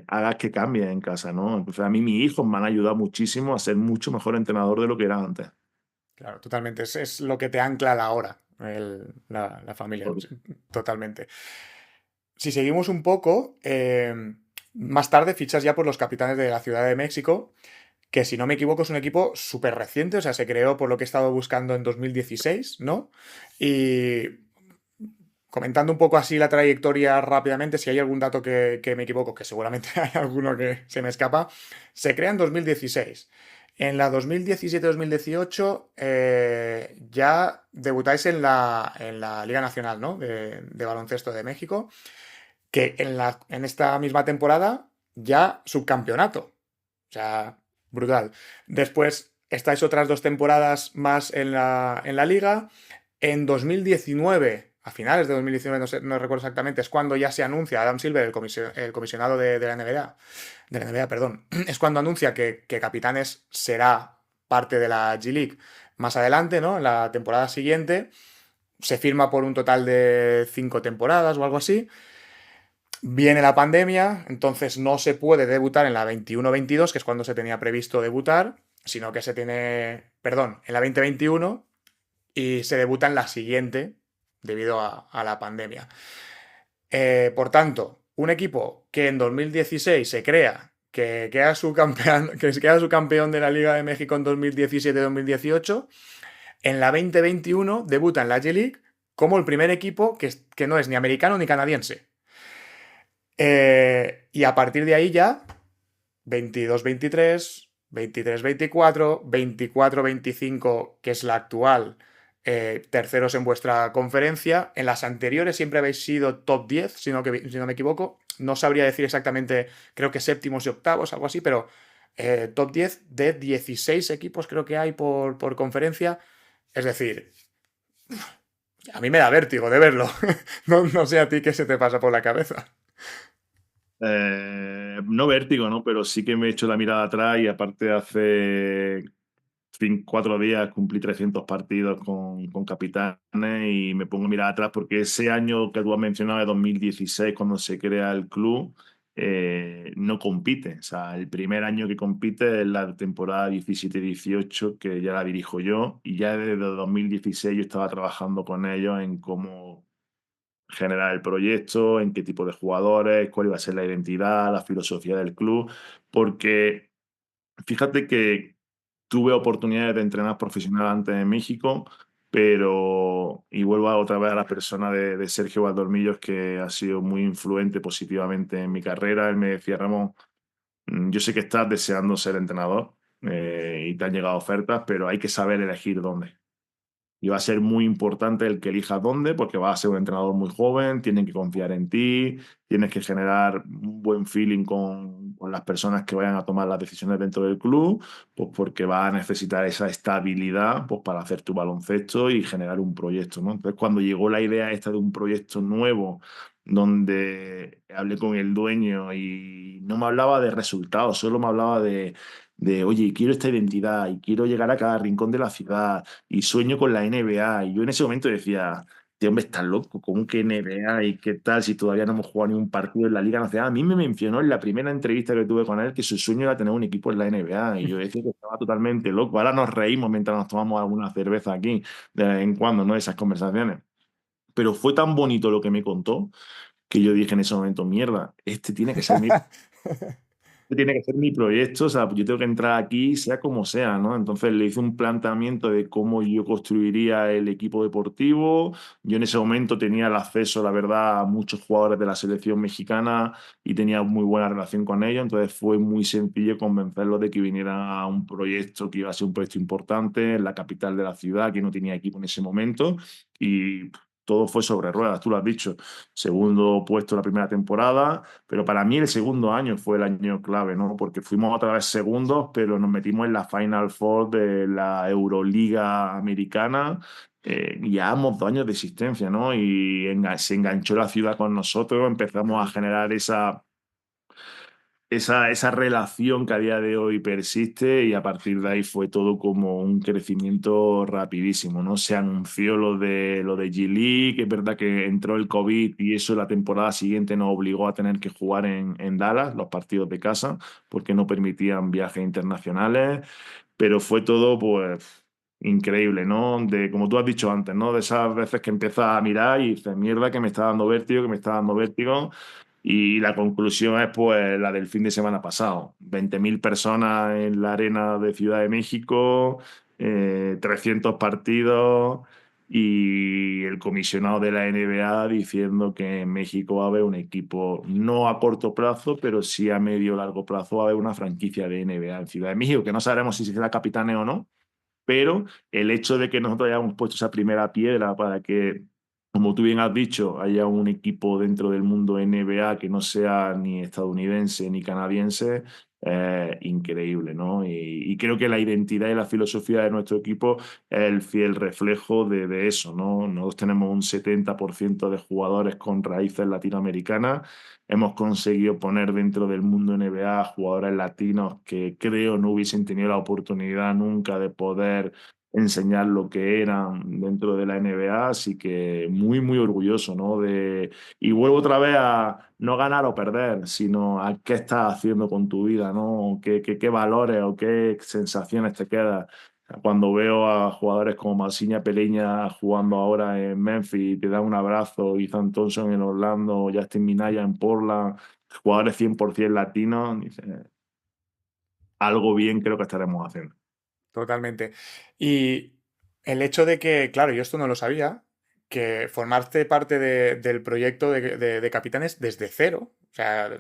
hagas que cambie en casa, ¿no? Entonces a mí mis hijos me han ayudado muchísimo a ser mucho mejor entrenador de lo que era antes. Claro, totalmente. Es lo que te ancla a la hora, la familia. Por- Sí, totalmente. Si seguimos un poco, más tarde fichas ya por los Capitanes de la Ciudad de México, que si no me equivoco es un equipo súper reciente, o sea, se creó por lo que he estado buscando en 2016, ¿no? Y comentando un poco así la trayectoria rápidamente, si hay algún dato que me equivoco, que seguramente hay alguno que se me escapa, se crea en 2016. En la 2017-2018 ya debutáis en la Liga Nacional, ¿no? De baloncesto de México, que en esta misma temporada ya subcampeonato. O sea, brutal. Después estáis otras 2 temporadas más en la liga. En 2019, a finales de 2019, no sé, no recuerdo exactamente, es cuando ya se anuncia Adam Silver, el comisionado de la NBA, perdón, es cuando anuncia que Capitanes será parte de la G League más adelante, ¿no? En la temporada siguiente. Se firma por un total de 5 temporadas o algo así. Viene la pandemia, entonces no se puede debutar en la 21-22, que es cuando se tenía previsto debutar, sino que se tiene, perdón, en la 2021 y se debuta en la siguiente debido a la pandemia. Por tanto, un equipo que en 2016 se crea, que queda su campeón, que queda su campeón de la Liga de México en 2017-2018, en la 2021 debuta en la G-League como el primer equipo que no es ni americano ni canadiense. Y a partir de ahí ya, 22-23, 23-24, 24-25, que es la actual, terceros en vuestra conferencia. En las anteriores siempre habéis sido top 10, si no me equivoco. No sabría decir exactamente, creo que séptimos y octavos, algo así, pero top 10 de 16 equipos creo que hay por conferencia. Es decir, a mí me da vértigo de verlo. No sé a ti qué se te pasa por la cabeza. no vértigo, ¿no? Pero sí que me he hecho la mirada atrás y aparte hace 4 días cumplí 300 partidos con capitanes y me pongo a mirar atrás porque ese año que tú has mencionado de 2016, cuando se crea el club, no compite. O sea, el primer año que compite es la temporada 17-18, que ya la dirijo yo, y ya desde 2016 yo estaba trabajando con ellos en cómo generar el proyecto, en qué tipo de jugadores, cuál iba a ser la identidad, la filosofía del club, porque fíjate que tuve oportunidades de entrenar profesional antes en México, pero, y vuelvo otra vez a la persona de Sergio Valdormillos, que ha sido muy influente positivamente en mi carrera. Él me decía, Ramón, yo sé que estás deseando ser entrenador y te han llegado ofertas, pero hay que saber elegir dónde. Y va a ser muy importante el que elijas dónde, porque vas a ser un entrenador muy joven, tienen que confiar en ti, tienes que generar un buen feeling con las personas que vayan a tomar las decisiones dentro del club, pues porque vas a necesitar esa estabilidad pues para hacer tu baloncesto y generar un proyecto, ¿no? Entonces, cuando llegó la idea esta de un proyecto nuevo, donde hablé con el dueño y no me hablaba de resultados, solo me hablaba oye, quiero esta identidad y quiero llegar a cada rincón de la ciudad y sueño con la NBA. Y yo en ese momento decía, tío, hombre, estás loco, ¿cómo que NBA? ¿Y qué tal si todavía no hemos jugado ni un partido en la Liga Nacional? A mí me mencionó en la primera entrevista que tuve con él que su sueño era tener un equipo en la NBA. Y yo decía que estaba totalmente loco. Ahora nos reímos mientras nos tomamos alguna cerveza aquí, de vez en cuando, ¿no? Esas conversaciones. Pero fue tan bonito lo que me contó que yo dije en ese momento, mierda, este tiene que ser tiene que ser mi proyecto, o sea, yo tengo que entrar aquí sea como sea, ¿no? Entonces le hice un planteamiento de cómo yo construiría el equipo deportivo. Yo en ese momento tenía el acceso, la verdad, a muchos jugadores de la selección mexicana y tenía muy buena relación con ellos, entonces fue muy sencillo convencerlos de que viniera a un proyecto que iba a ser un proyecto importante en la capital de la ciudad, que no tenía equipo en ese momento. Y todo fue sobre ruedas, tú lo has dicho. Segundo puesto la primera temporada, pero para mí el segundo año fue el año clave, ¿no? Porque fuimos otra vez segundos, pero nos metimos en la Final Four de la Euroliga americana. Llevábamos 2 años de existencia, ¿no? Y se enganchó la ciudad con nosotros, empezamos a generar esa relación que a día de hoy persiste, y a partir de ahí fue todo como un crecimiento rapidísimo, ¿no? Se anunció lo de G-League, que es verdad que entró el COVID y eso la temporada siguiente nos obligó a tener que jugar en Dallas, los partidos de casa, porque no permitían viajes internacionales, pero fue todo pues increíble, ¿no? Como tú has dicho antes, ¿no? De esas veces que empiezas a mirar y dices, mierda, que me está dando vértigo, que me está dando vértigo. Y la conclusión es pues la del fin de semana pasado. 20.000 personas en la arena de Ciudad de México, 300 partidos y el comisionado de la NBA diciendo que en México va a haber un equipo, no a corto plazo, pero sí a medio o largo plazo va a haber una franquicia de NBA en Ciudad de México, que no sabremos si será Capitáneo o no, pero el hecho de que nosotros hayamos puesto esa primera piedra para que, como tú bien has dicho, haya un equipo dentro del mundo NBA que no sea ni estadounidense ni canadiense, increíble, ¿no? Y creo que la identidad y la filosofía de nuestro equipo es el fiel reflejo de eso, ¿no? Nosotros tenemos un 70% de jugadores con raíces latinoamericanas. Hemos conseguido poner dentro del mundo NBA jugadores latinos que creo no hubiesen tenido la oportunidad nunca de poder enseñar lo que eran dentro de la NBA, así que muy, muy orgulloso, ¿no? Y vuelvo otra vez a no ganar o perder, sino a qué estás haciendo con tu vida, ¿no? ¿Qué valores o qué sensaciones te quedan? Cuando veo a jugadores como Marcin Peleña jugando ahora en Memphis, te dan un abrazo, Ethan Thompson en Orlando, Justin Minaya en Portland, jugadores 100% latinos, dice, algo bien creo que estaremos haciendo. Totalmente. Y el hecho de que, claro, yo esto no lo sabía, que formaste parte del proyecto de Capitanes desde cero. O sea,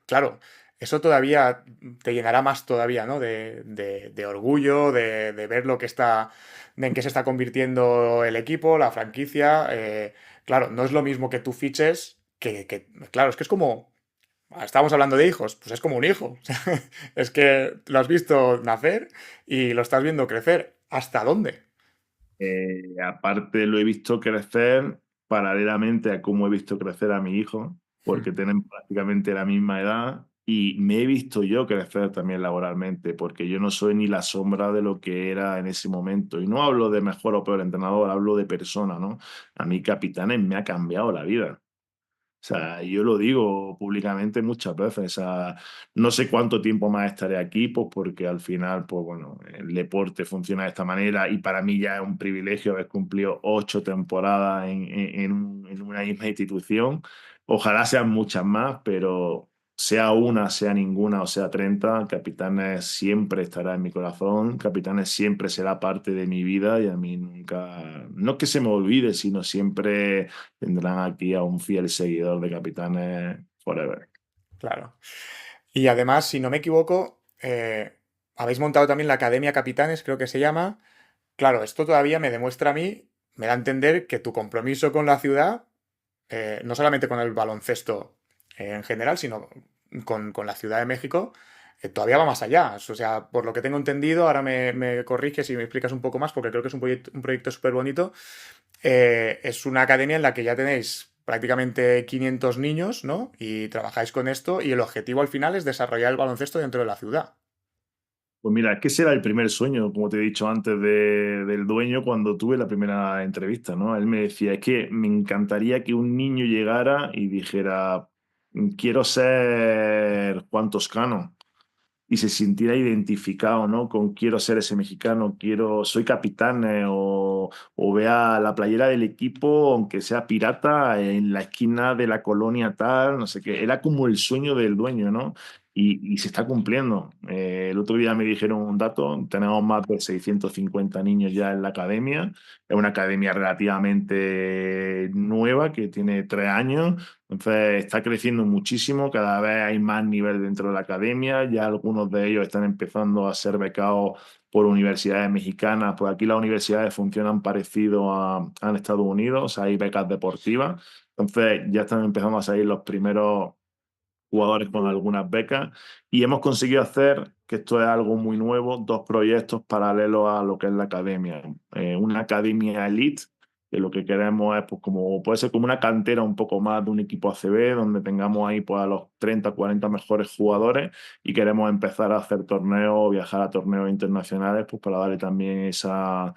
claro, eso todavía te llenará más todavía, ¿no? De orgullo, de ver lo que está, en qué se está convirtiendo el equipo, la franquicia. Claro, no es lo mismo que tú fiches claro, es que es como, estábamos hablando de hijos, pues es como un hijo. Es que lo has visto nacer y lo estás viendo crecer. ¿Hasta dónde? Aparte lo he visto crecer paralelamente a cómo he visto crecer a mi hijo, porque tenemos prácticamente la misma edad, y me he visto yo crecer también laboralmente, porque yo no soy ni la sombra de lo que era en ese momento. Y no hablo de mejor o peor entrenador, hablo de persona, ¿no? A mí Capitanes me ha cambiado la vida. O sea, yo lo digo públicamente muchas veces. O sea, no sé cuánto tiempo más estaré aquí, pues porque al final, pues bueno, el deporte funciona de esta manera y para mí ya es un privilegio haber cumplido 8 temporadas en una misma institución. Ojalá sean muchas más, pero sea una, sea ninguna o sea 30, Capitanes siempre estará en mi corazón. Capitanes siempre será parte de mi vida y a mí nunca, no es que se me olvide, sino siempre tendrán aquí a un fiel seguidor de Capitanes forever. Claro. Y además, si no me equivoco, habéis montado también la Academia Capitanes, creo que se llama. Claro, esto todavía me demuestra a mí, me da a entender que tu compromiso con la ciudad, no solamente con el baloncesto en general, sino con la Ciudad de México, todavía va más allá. O sea, por lo que tengo entendido, ahora me corriges y me explicas un poco más, porque creo que es un proyecto súper bonito. Es una academia en la que ya tenéis prácticamente 500 niños, ¿no? Y trabajáis con esto y el objetivo al final es desarrollar el baloncesto dentro de la ciudad. Pues mira, es que ese era el primer sueño, como te he dicho antes, del dueño cuando tuve la primera entrevista, ¿no? Él me decía, es que me encantaría que un niño llegara y dijera, quiero ser Juan Toscano, y se sintiera identificado, ¿no? Con quiero ser ese mexicano, soy capitán, o vea la playera del equipo, aunque sea pirata, en la esquina de la colonia tal, no sé qué. Era como el sueño del dueño, ¿no? y se está cumpliendo. El otro día me dijeron un dato, tenemos más de 650 niños ya en la academia, es una academia relativamente nueva que tiene 3 años, entonces está creciendo muchísimo, cada vez hay más nivel dentro de la academia, ya algunos de ellos están empezando a ser becados por universidades mexicanas, pues aquí las universidades funcionan parecido a en Estados Unidos, hay becas deportivas, entonces ya están empezando a salir los primeros jugadores con algunas becas y hemos conseguido hacer, que esto es algo muy nuevo, dos proyectos paralelos a lo que es la academia. Una academia elite, que lo que queremos es, pues, como, puede ser como una cantera un poco más de un equipo ACB, donde tengamos ahí pues, a los 30, 40 mejores jugadores y queremos empezar a hacer torneos, viajar a torneos internacionales, pues para darle también esa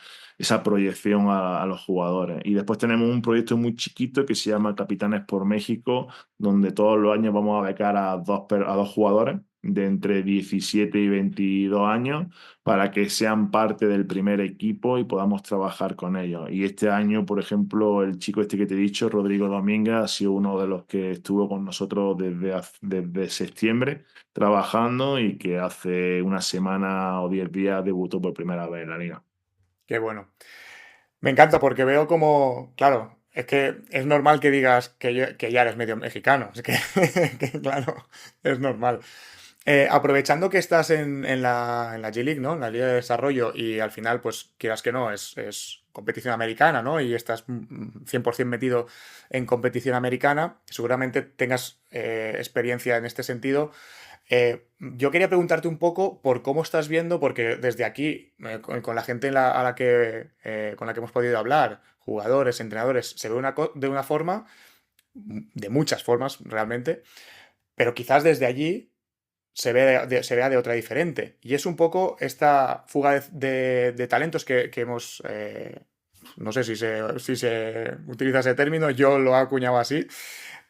proyección a los jugadores. Y después tenemos un proyecto muy chiquito que se llama Capitanes por México, donde todos los años vamos a becar a dos jugadores de entre 17 y 22 años para que sean parte del primer equipo y podamos trabajar con ellos. Y este año, por ejemplo, el chico este que te he dicho, Rodrigo Domínguez, ha sido uno de los que estuvo con nosotros desde septiembre trabajando y que hace una semana o 10 días debutó por primera vez en la liga. Qué bueno. Me encanta porque veo como, claro, es que es normal que digas que ya eres medio mexicano, es que, que claro, es normal. Aprovechando que estás en la G-League, ¿no? En la Liga de Desarrollo y al final, pues quieras que no, es competición americana, ¿no? Y estás 100% metido en competición americana, seguramente tengas experiencia en este sentido. Yo quería preguntarte un poco por cómo estás viendo, porque desde aquí, con la gente con la que hemos podido hablar, jugadores, entrenadores, se ve de una forma, de muchas formas realmente, pero quizás desde allí se vea de otra diferente. Y es un poco esta fuga de talentos que hemos... no sé si se utiliza ese término, yo lo he acuñado así.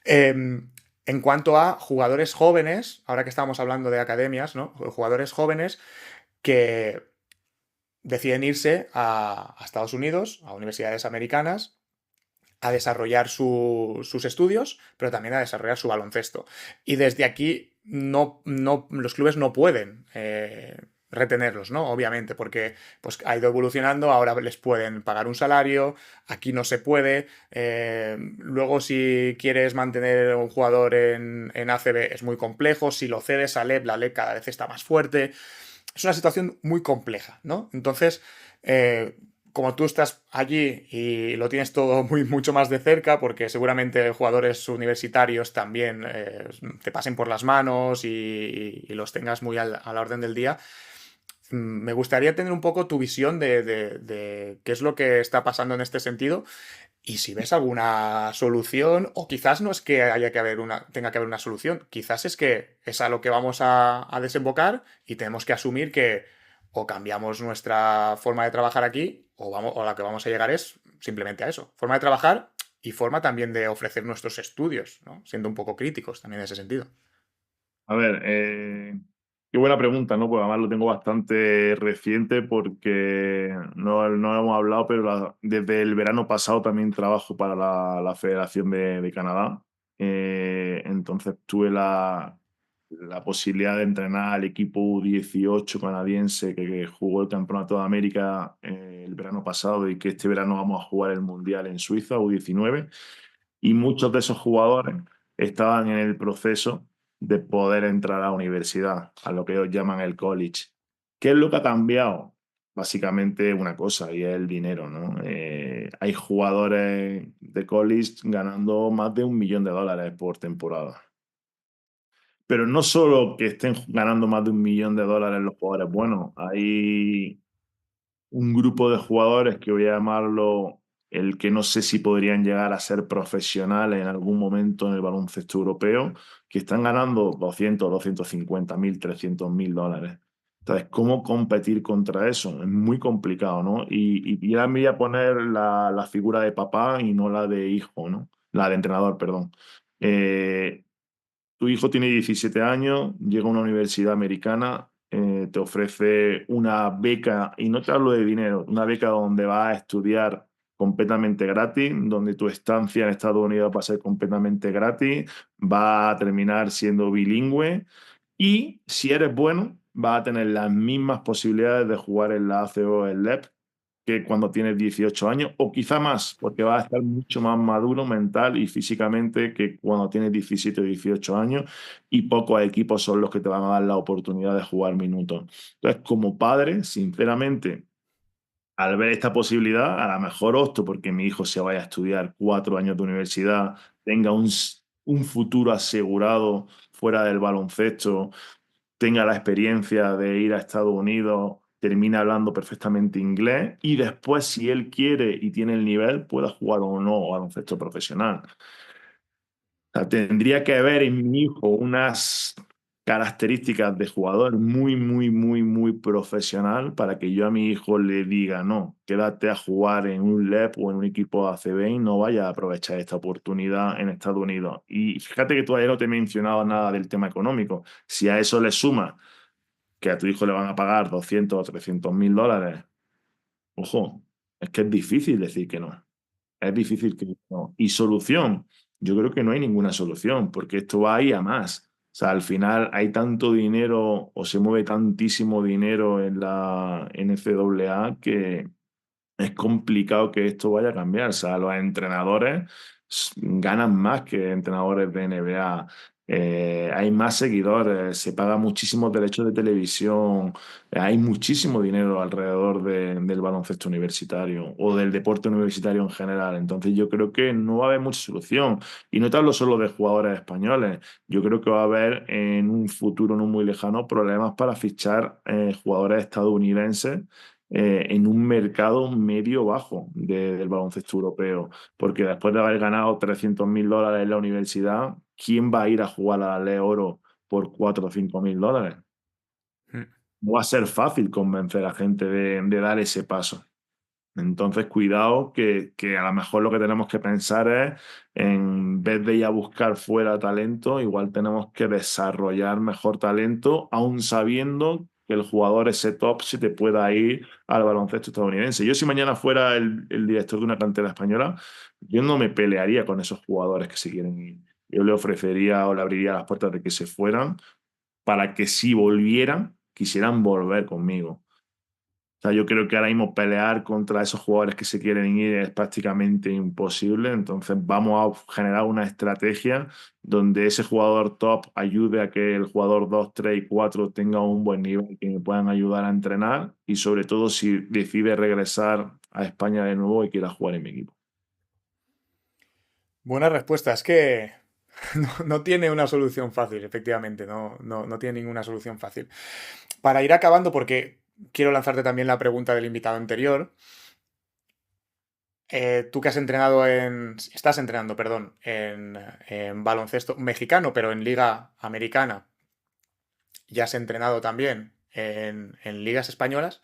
En cuanto a jugadores jóvenes, ahora que estamos hablando de academias, ¿no? Jugadores jóvenes que deciden irse a Estados Unidos, a universidades americanas, a desarrollar sus estudios, pero también a desarrollar su baloncesto. Y desde aquí los clubes no pueden retenerlos, ¿no? Obviamente, porque pues, ha ido evolucionando, ahora les pueden pagar un salario, aquí no se puede. Luego, si quieres mantener un jugador en ACB es muy complejo, si lo cedes a LEB, la LEB cada vez está más fuerte. Es una situación muy compleja, ¿no? Entonces, como tú estás allí y lo tienes todo mucho más de cerca, porque seguramente jugadores universitarios también te pasen por las manos y los tengas muy a la orden del día, me gustaría tener un poco tu visión de qué es lo que está pasando en este sentido y si ves alguna solución, o quizás no es que tenga que haber una solución, quizás es que es a lo que vamos a desembocar y tenemos que asumir que o cambiamos nuestra forma de trabajar aquí o a la que vamos a llegar es simplemente a eso. Forma de trabajar y forma también de ofrecer nuestros estudios, ¿no? Siendo un poco críticos también en ese sentido. A ver, qué buena pregunta, ¿no? Pues además lo tengo bastante reciente porque no hemos hablado, pero desde el verano pasado también trabajo para la Federación de Canadá. Entonces tuve la posibilidad de entrenar al equipo U18 canadiense que jugó el Campeonato de América el verano pasado y que este verano vamos a jugar el Mundial en Suiza, U19. Y muchos de esos jugadores estaban en el proceso de poder entrar a la universidad, a lo que ellos llaman el college. ¿Qué es lo que ha cambiado? Básicamente una cosa, y es el dinero, ¿no? Hay jugadores de college ganando más de $1 millón por temporada. Pero no solo que estén ganando más de $1 millón los jugadores buenos, hay un grupo de jugadores que voy a llamarlo el que no sé si podrían llegar a ser profesionales en algún momento en el baloncesto europeo, que están ganando 200, 250.000, $300.000. Entonces, ¿cómo competir contra eso? Es muy complicado, ¿no? Y ahora me voy a poner la figura de papá y no la de hijo, ¿no? La de entrenador, perdón. Eh, Tu hijo tiene 17 años, llega a una universidad americana, te ofrece una beca, y no te hablo de dinero, una beca donde vas a estudiar completamente gratis, donde tu estancia en Estados Unidos va a ser completamente gratis, va a terminar siendo bilingüe Y si eres bueno, vas a tener las mismas posibilidades de jugar en la ACO o el LEP que cuando tienes 18 años, o quizá más, porque vas a estar mucho más maduro mental y físicamente que cuando tienes 17 o 18 años, y pocos equipos son los que te van a dar la oportunidad de jugar minutos. Entonces, como padre, sinceramente, al ver esta posibilidad, a lo mejor opto porque mi hijo se vaya a estudiar 4 años de universidad, tenga un futuro asegurado fuera del baloncesto, tenga la experiencia de ir a Estados Unidos, termine hablando perfectamente inglés y después, si él quiere y tiene el nivel, pueda jugar o no baloncesto profesional. O sea, tendría que haber en mi hijo unas características de jugador muy, muy, muy, muy profesional para que yo a mi hijo le diga, no, quédate a jugar en un LEP o en un equipo ACB y no vaya a aprovechar esta oportunidad en Estados Unidos. Y fíjate que todavía no te he mencionado nada del tema económico. Si a eso le suma que a tu hijo le van a pagar 200 o 300 mil dólares, ojo, es que es difícil decir que no. Es difícil que no. Y solución, yo creo que no hay ninguna solución, porque esto va ahí a más. O sea, al final hay tanto dinero o se mueve tantísimo dinero en la NCAA que es complicado que esto vaya a cambiar. O sea, los entrenadores ganan más que entrenadores de NBA. Hay más seguidores, se paga muchísimos derechos de televisión, hay muchísimo dinero alrededor del baloncesto universitario o del deporte universitario en general. Entonces yo creo que no va a haber mucha solución. Y no te hablo solo de jugadores españoles. Yo creo que va a haber en un futuro no muy lejano problemas para fichar jugadores estadounidenses en un mercado medio-bajo del baloncesto europeo, porque después de haber ganado 300 mil dólares en la universidad, ¿quién va a ir a jugar a la Ley Oro por 4 o 5 mil dólares? Mm. No va a ser fácil convencer a gente de dar ese paso. Entonces, cuidado, que a lo mejor lo que tenemos que pensar es, en vez de ir a buscar fuera talento, igual tenemos que desarrollar mejor talento, aún sabiendo que el jugador ese top se te pueda ir al baloncesto estadounidense. Yo si mañana fuera el director de una cantera española, yo no me pelearía con esos jugadores que se quieren ir. Yo le ofrecería o le abriría las puertas de que se fueran para que si volvieran, quisieran volver conmigo. O sea, yo creo que ahora mismo pelear contra esos jugadores que se quieren ir es prácticamente imposible. Entonces vamos a generar una estrategia donde ese jugador top ayude a que el jugador 2, 3 y 4 tenga un buen nivel, que me puedan ayudar a entrenar y sobre todo si decide regresar a España de nuevo y quiera jugar en mi equipo. Buena respuesta. Es que no tiene una solución fácil, efectivamente. No tiene ninguna solución fácil. Para ir acabando, porque quiero lanzarte también la pregunta del invitado anterior. Tú que estás entrenando, perdón, en baloncesto mexicano, pero en liga americana, ya has entrenado también en ligas españolas.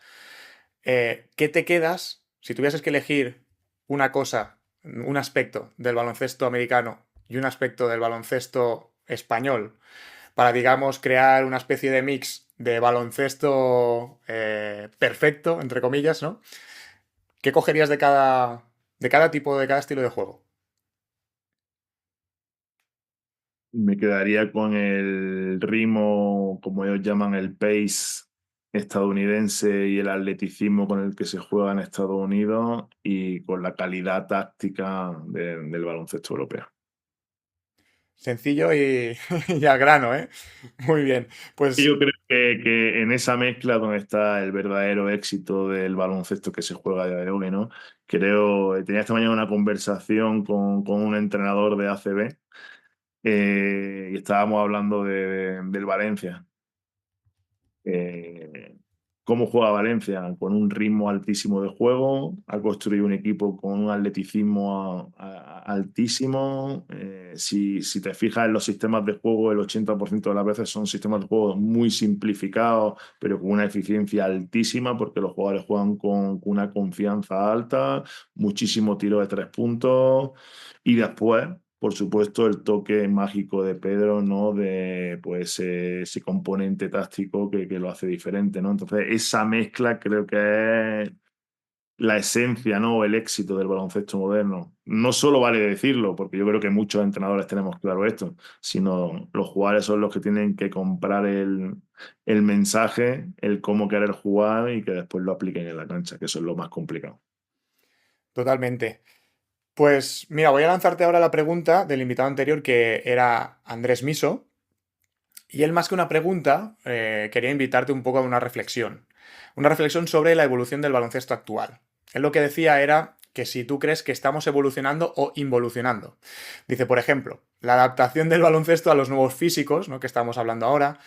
¿Qué te quedas si tuvieses que elegir una cosa, un aspecto del baloncesto americano y un aspecto del baloncesto español para, digamos, crear una especie de mix de baloncesto perfecto, entre comillas, ¿no? ¿Qué cogerías de cada tipo, de cada estilo de juego? Me quedaría con el ritmo, como ellos llaman el pace estadounidense y el atleticismo con el que se juega en Estados Unidos y con la calidad táctica del baloncesto europeo. Sencillo y al grano, ¿eh? Muy bien. Y Pues yo creo que en esa mezcla donde está el verdadero éxito del baloncesto que se juega a día de hoy, ¿no? Creo, tenía esta mañana una conversación con un entrenador de ACB y estábamos hablando del Valencia. Eh, Cómo juega Valencia, con un ritmo altísimo de juego, ha construido un equipo con un atleticismo altísimo. Si te fijas en los sistemas de juego, el 80% de las veces son sistemas de juego muy simplificados, pero con una eficiencia altísima, porque los jugadores juegan con una confianza alta, muchísimo tiro de 3 puntos, y después por supuesto, el toque mágico de Pedro, ¿no? De pues ese componente táctico que lo hace diferente, ¿no? Entonces, esa mezcla creo que es la esencia, ¿no? El éxito del baloncesto moderno. No solo vale decirlo, porque yo creo que muchos entrenadores tenemos claro esto, sino los jugadores son los que tienen que comprar el mensaje, el cómo querer jugar y que después lo apliquen en la cancha, que eso es lo más complicado. Totalmente. Pues mira, voy a lanzarte ahora la pregunta del invitado anterior que era Andrés Miso. Y él más que una pregunta, quería invitarte un poco a una reflexión. Una reflexión sobre la evolución del baloncesto actual. Él lo que decía era que si tú crees que estamos evolucionando o involucionando. Dice, por ejemplo, la adaptación del baloncesto a los nuevos físicos, ¿no? Que estamos hablando ahora,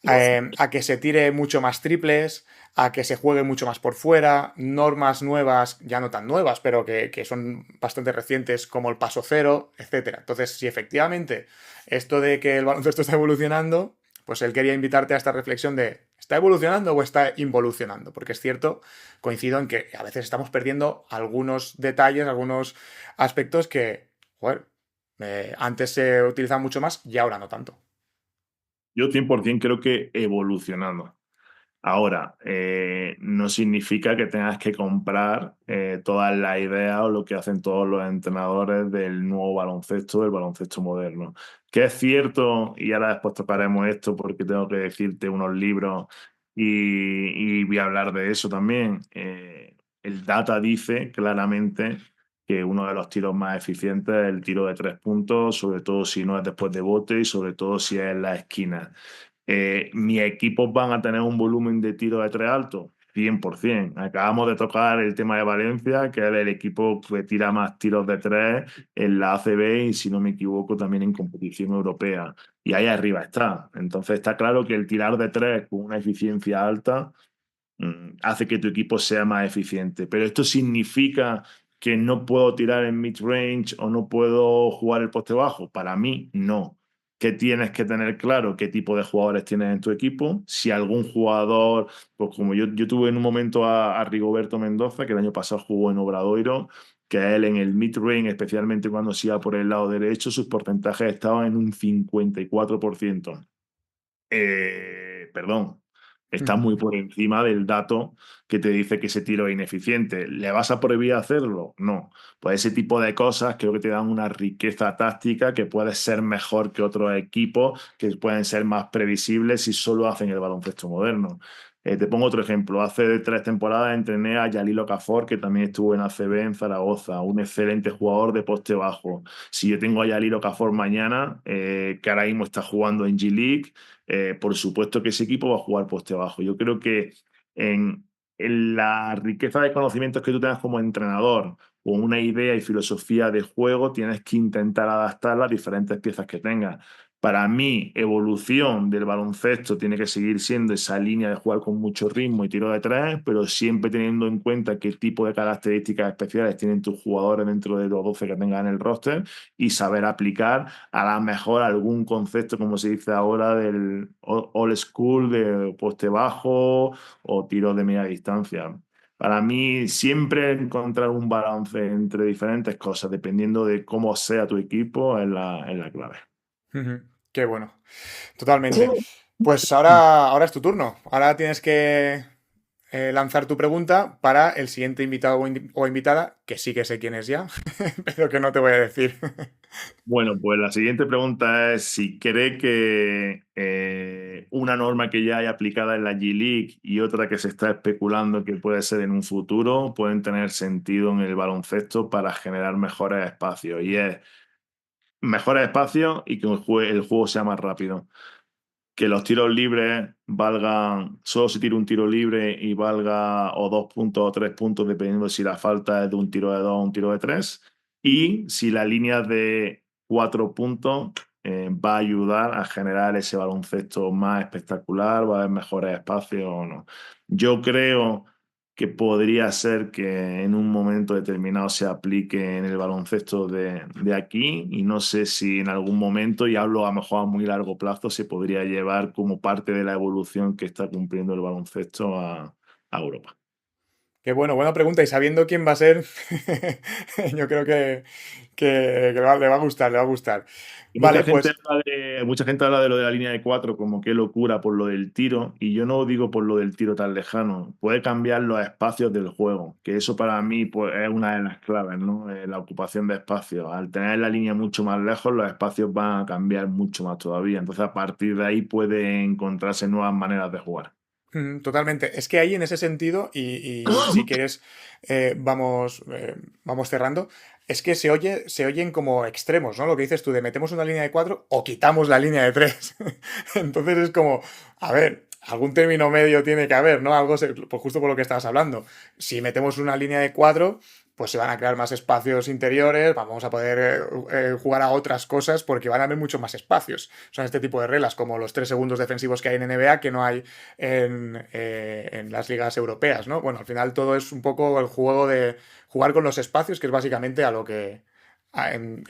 a que se tire mucho más triples, a que se juegue mucho más por fuera, normas nuevas, ya no tan nuevas, pero que son bastante recientes como el paso cero, etcétera. Entonces, si efectivamente esto de que el baloncesto está evolucionando, pues él quería invitarte a esta reflexión de ¿está evolucionando o está involucionando? Porque es cierto, coincido en que a veces estamos perdiendo algunos detalles, algunos aspectos que, joder, antes se utilizaban mucho más y ahora no tanto. Yo 100% creo que evolucionando. Ahora, no significa que tengas que comprar todas las ideas o lo que hacen todos los entrenadores del nuevo baloncesto, del baloncesto moderno. Que es cierto, y ahora después tocaremos esto porque tengo que decirte unos libros y voy a hablar de eso también. El data dice claramente que uno de los tiros más eficientes es el tiro de 3 puntos, sobre todo si no es después de bote y sobre todo si es en la esquina. ¿Mis equipos van a tener un volumen de tiro de tres alto? 100%. Acabamos de tocar el tema de Valencia, que es el equipo que tira más tiros de tres en la ACB y, si no me equivoco, también en competición europea. Y ahí arriba está. Entonces está claro que el tirar de tres con una eficiencia alta hace que tu equipo sea más eficiente. Pero esto significa que no puedo tirar en mid-range o no puedo jugar el poste bajo. Para mí, no. Que tienes que tener claro qué tipo de jugadores tienes en tu equipo. Si algún jugador, pues como yo tuve en un momento a Rigoberto Mendoza, que el año pasado jugó en Obradoiro, que él en el mid-range, especialmente cuando se iba por el lado derecho, sus porcentajes estaban en un 54%. Perdón, está muy por encima del dato que te dice que ese tiro es ineficiente. ¿Le vas a prohibir hacerlo? No. Pues ese tipo de cosas creo que te dan una riqueza táctica que puede ser mejor que otros equipos, que pueden ser más previsibles si solo hacen el baloncesto moderno. Te pongo otro ejemplo. Hace 3 temporadas entrené a Yalil Okafor, que también estuvo en ACB en Zaragoza, un excelente jugador de poste bajo. Si yo tengo a Yalil Okafor mañana, que ahora mismo está jugando en G-League, por supuesto que ese equipo va a jugar poste bajo. Yo creo que en, en la riqueza de conocimientos que tú tengas como entrenador, con una idea y filosofía de juego, tienes que intentar adaptar las diferentes piezas que tengas. Para mí, evolución del baloncesto tiene que seguir siendo esa línea de jugar con mucho ritmo y tiro de tres, pero siempre teniendo en cuenta qué tipo de características especiales tienen tus jugadores dentro de los 12 que tengan en el roster y saber aplicar a lo mejor algún concepto, como se dice ahora, del old school, de poste bajo o tiros de media distancia. Para mí, siempre encontrar un balance entre diferentes cosas, dependiendo de cómo sea tu equipo, es la clave. Ujú. Qué bueno. Totalmente. Pues ahora es tu turno. Ahora tienes que lanzar tu pregunta para el siguiente invitado o invitada, que sí que sé quién es ya, pero que no te voy a decir. Bueno, pues la siguiente pregunta es si cree que una norma que ya hay aplicada en la G-League y otra que se está especulando que puede ser en un futuro pueden tener sentido en el baloncesto para generar mejores espacios. Y es mejores espacios y que el juego sea más rápido. Que los tiros libres valgan, solo se tire un tiro libre y valga o 2 puntos o 3 puntos, dependiendo si la falta es de un tiro de dos o un tiro de tres. Y si la línea de 4 puntos va a ayudar a generar ese baloncesto más espectacular, va a haber mejores espacios o no. Yo creo que podría ser que en un momento determinado se aplique en el baloncesto de aquí y no sé si en algún momento, y hablo a lo mejor a muy largo plazo, se podría llevar como parte de la evolución que está cumpliendo el baloncesto a Europa. Qué bueno, buena pregunta. Y sabiendo quién va a ser, yo creo que le va a gustar, le va a gustar. Y Vale, pues mucha gente habla de lo de la línea de cuatro como qué locura por lo del tiro, y yo no digo por lo del tiro tan lejano. Puede cambiar los espacios del juego, que eso para mí pues, es una de las claves, ¿no? La ocupación de espacios. Al tener la línea mucho más lejos, los espacios van a cambiar mucho más todavía. Entonces, a partir de ahí puede encontrarse nuevas maneras de jugar. Totalmente. Es que ahí en ese sentido, y si quieres, vamos cerrando, es que se oyen como extremos, ¿no? Lo que dices tú de metemos una línea de 4 o quitamos la línea de 3. Entonces es como, a ver, algún término medio tiene que haber, ¿no? Pues justo por lo que estabas hablando. Si metemos una línea de 4 pues se van a crear más espacios interiores, vamos a poder jugar a otras cosas porque van a haber mucho más espacios. Son este tipo de reglas, como los 3 segundos defensivos que hay en NBA, que no hay en las ligas europeas, ¿no? Bueno, al final todo es un poco el juego de jugar con los espacios, que es básicamente en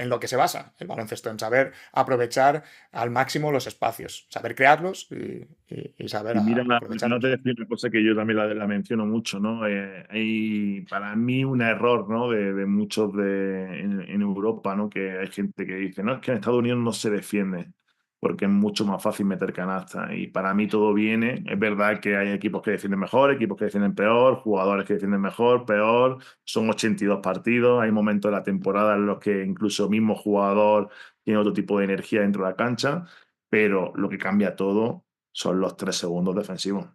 lo que se basa el baloncesto, en saber aprovechar al máximo los espacios, saber crearlos y saber Y mira, no te aprovecharlos. decir una cosa que yo también la menciono mucho, ¿no? Hay para mí un error, ¿no? De muchos en Europa, ¿no? Que hay gente que dice, no, es que en Estados Unidos no se defiende, porque es mucho más fácil meter canasta. Y para mí todo viene, es verdad que hay equipos que defienden mejor, equipos que defienden peor, jugadores que defienden mejor, peor, son 82 partidos, hay momentos de la temporada en los que incluso el mismo jugador tiene otro tipo de energía dentro de la cancha, pero lo que cambia todo son los 3 segundos defensivos.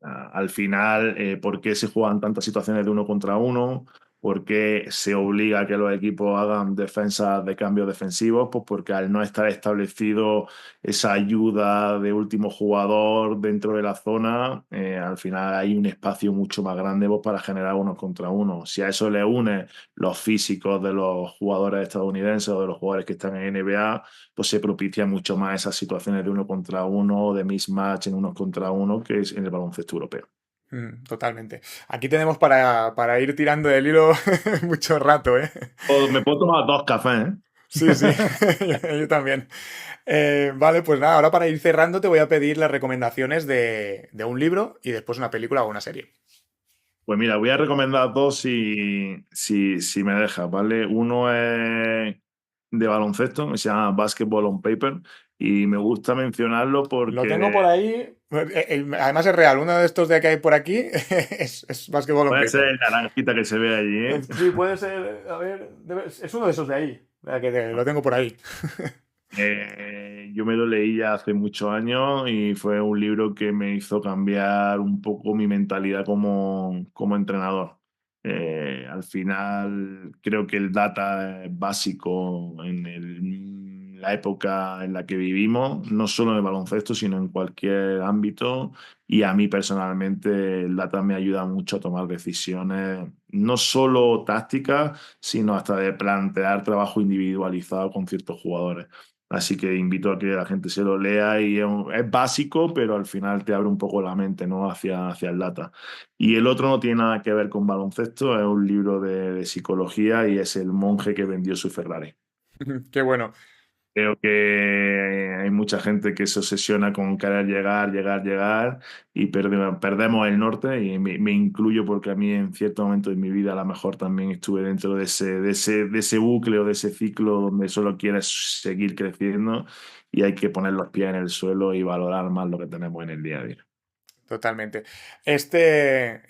Al final, ¿por qué se juegan tantas situaciones de uno contra uno? ¿Por qué se obliga a que los equipos hagan defensas de cambios defensivos? Pues porque al no estar establecido esa ayuda de último jugador dentro de la zona, al final hay un espacio mucho más grande pues, para generar unos contra uno. Si a eso le une los físicos de los jugadores estadounidenses o de los jugadores que están en NBA, pues se propicia mucho más esas situaciones de uno contra uno, de mismatch en uno contra uno, que es en el baloncesto europeo. Totalmente. Aquí tenemos para ir tirando del hilo mucho rato, ¿eh? Me puedo tomar 2 cafés, ¿eh? Sí, sí, yo también. Vale, pues nada, ahora para ir cerrando te voy a pedir las recomendaciones de un libro y después una película o una serie. Pues mira, voy a recomendar dos si me dejas, ¿vale? Uno es de baloncesto, que se llama Basketball on Paper, y me gusta mencionarlo Lo tengo porque por ahí. Además es real, uno de estos de que hay por aquí es Basketball on puede ser Paper. el naranjita que se ve allí, ¿eh? Sí, puede ser, a ver, es uno de esos de ahí, lo tengo por ahí. Yo me lo leí ya hace muchos años y fue un libro que me hizo cambiar un poco mi mentalidad como entrenador. Al final creo que el data es básico en la época en la que vivimos, no solo en el baloncesto, sino en cualquier ámbito. Y a mí personalmente el data me ayuda mucho a tomar decisiones, no solo tácticas, sino hasta de plantear trabajo individualizado con ciertos jugadores. Así que invito a que la gente se lo lea y es básico, pero al final te abre un poco la mente, ¿no? Hacia el data. Y el otro no tiene nada que ver con baloncesto, es un libro de psicología y es El monje que vendió su Ferrari. Qué bueno. Creo que hay mucha gente que se obsesiona con querer llegar, llegar, llegar y perdemos el norte y me incluyo porque a mí en cierto momento de mi vida a lo mejor también estuve dentro de ese bucle o de ese ciclo donde solo quieres seguir creciendo y hay que poner los pies en el suelo y valorar más lo que tenemos en el día a día. Totalmente. Este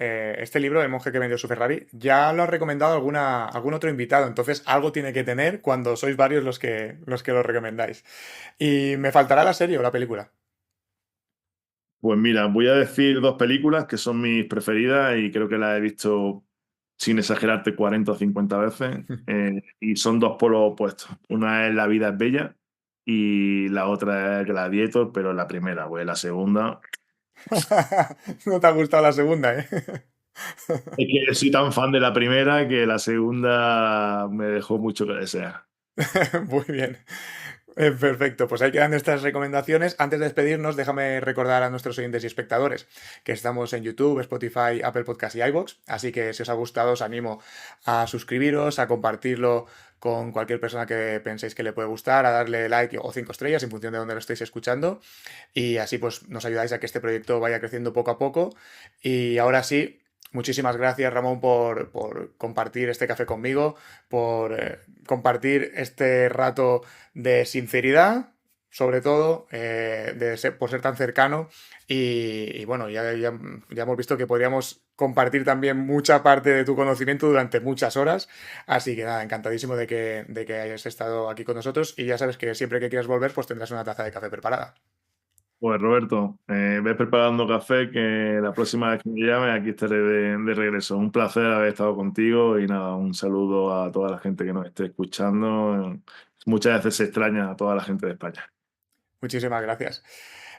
libro, El monje que vendió su Ferrari, ya lo ha recomendado algún otro invitado, entonces algo tiene que tener cuando sois varios los que lo recomendáis. Y me faltará la serie o la película. Pues mira, voy a decir dos películas que son mis preferidas y creo que las he visto, sin exagerarte, 40 o 50 veces. Y son dos polos opuestos. Una es La vida es bella y la otra es Gladiator, pero la primera, pues la segunda. No te ha gustado la segunda, ¿eh? Es que soy tan fan de la primera que la segunda me dejó mucho que desear. Muy bien. Perfecto, pues ahí quedan estas recomendaciones. Antes de despedirnos, déjame recordar a nuestros oyentes y espectadores que estamos en YouTube, Spotify, Apple Podcast y iVoox. Así que si os ha gustado, os animo a suscribiros, a compartirlo con cualquier persona que penséis que le puede gustar, a darle like o 5 estrellas en función de dónde lo estéis escuchando. Y así pues nos ayudáis a que este proyecto vaya creciendo poco a poco. Y ahora sí, muchísimas gracias, Ramón, por compartir este café conmigo, por compartir este rato de sinceridad, sobre todo, por ser tan cercano. Y bueno, ya hemos visto que podríamos compartir también mucha parte de tu conocimiento durante muchas horas. Así que nada, encantadísimo de que hayas estado aquí con nosotros. Y ya sabes que siempre que quieras volver, pues tendrás una taza de café preparada. Pues Roberto, ve preparando café que la próxima vez que me llame aquí estaré de regreso. Un placer haber estado contigo y nada, un saludo a toda la gente que nos esté escuchando. Muchas veces se extraña a toda la gente de España. Muchísimas gracias.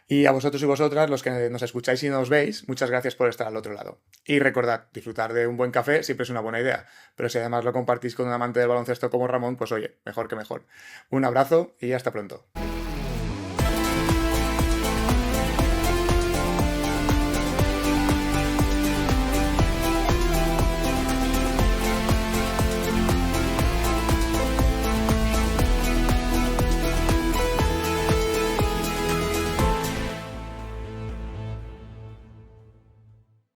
Y a vosotros y vosotras, los que nos escucháis y nos veis, muchas gracias por estar al otro lado. Y recordad, disfrutar de un buen café siempre es una buena idea, pero si además lo compartís con un amante del baloncesto como Ramón, pues oye, mejor que mejor. Un abrazo y hasta pronto.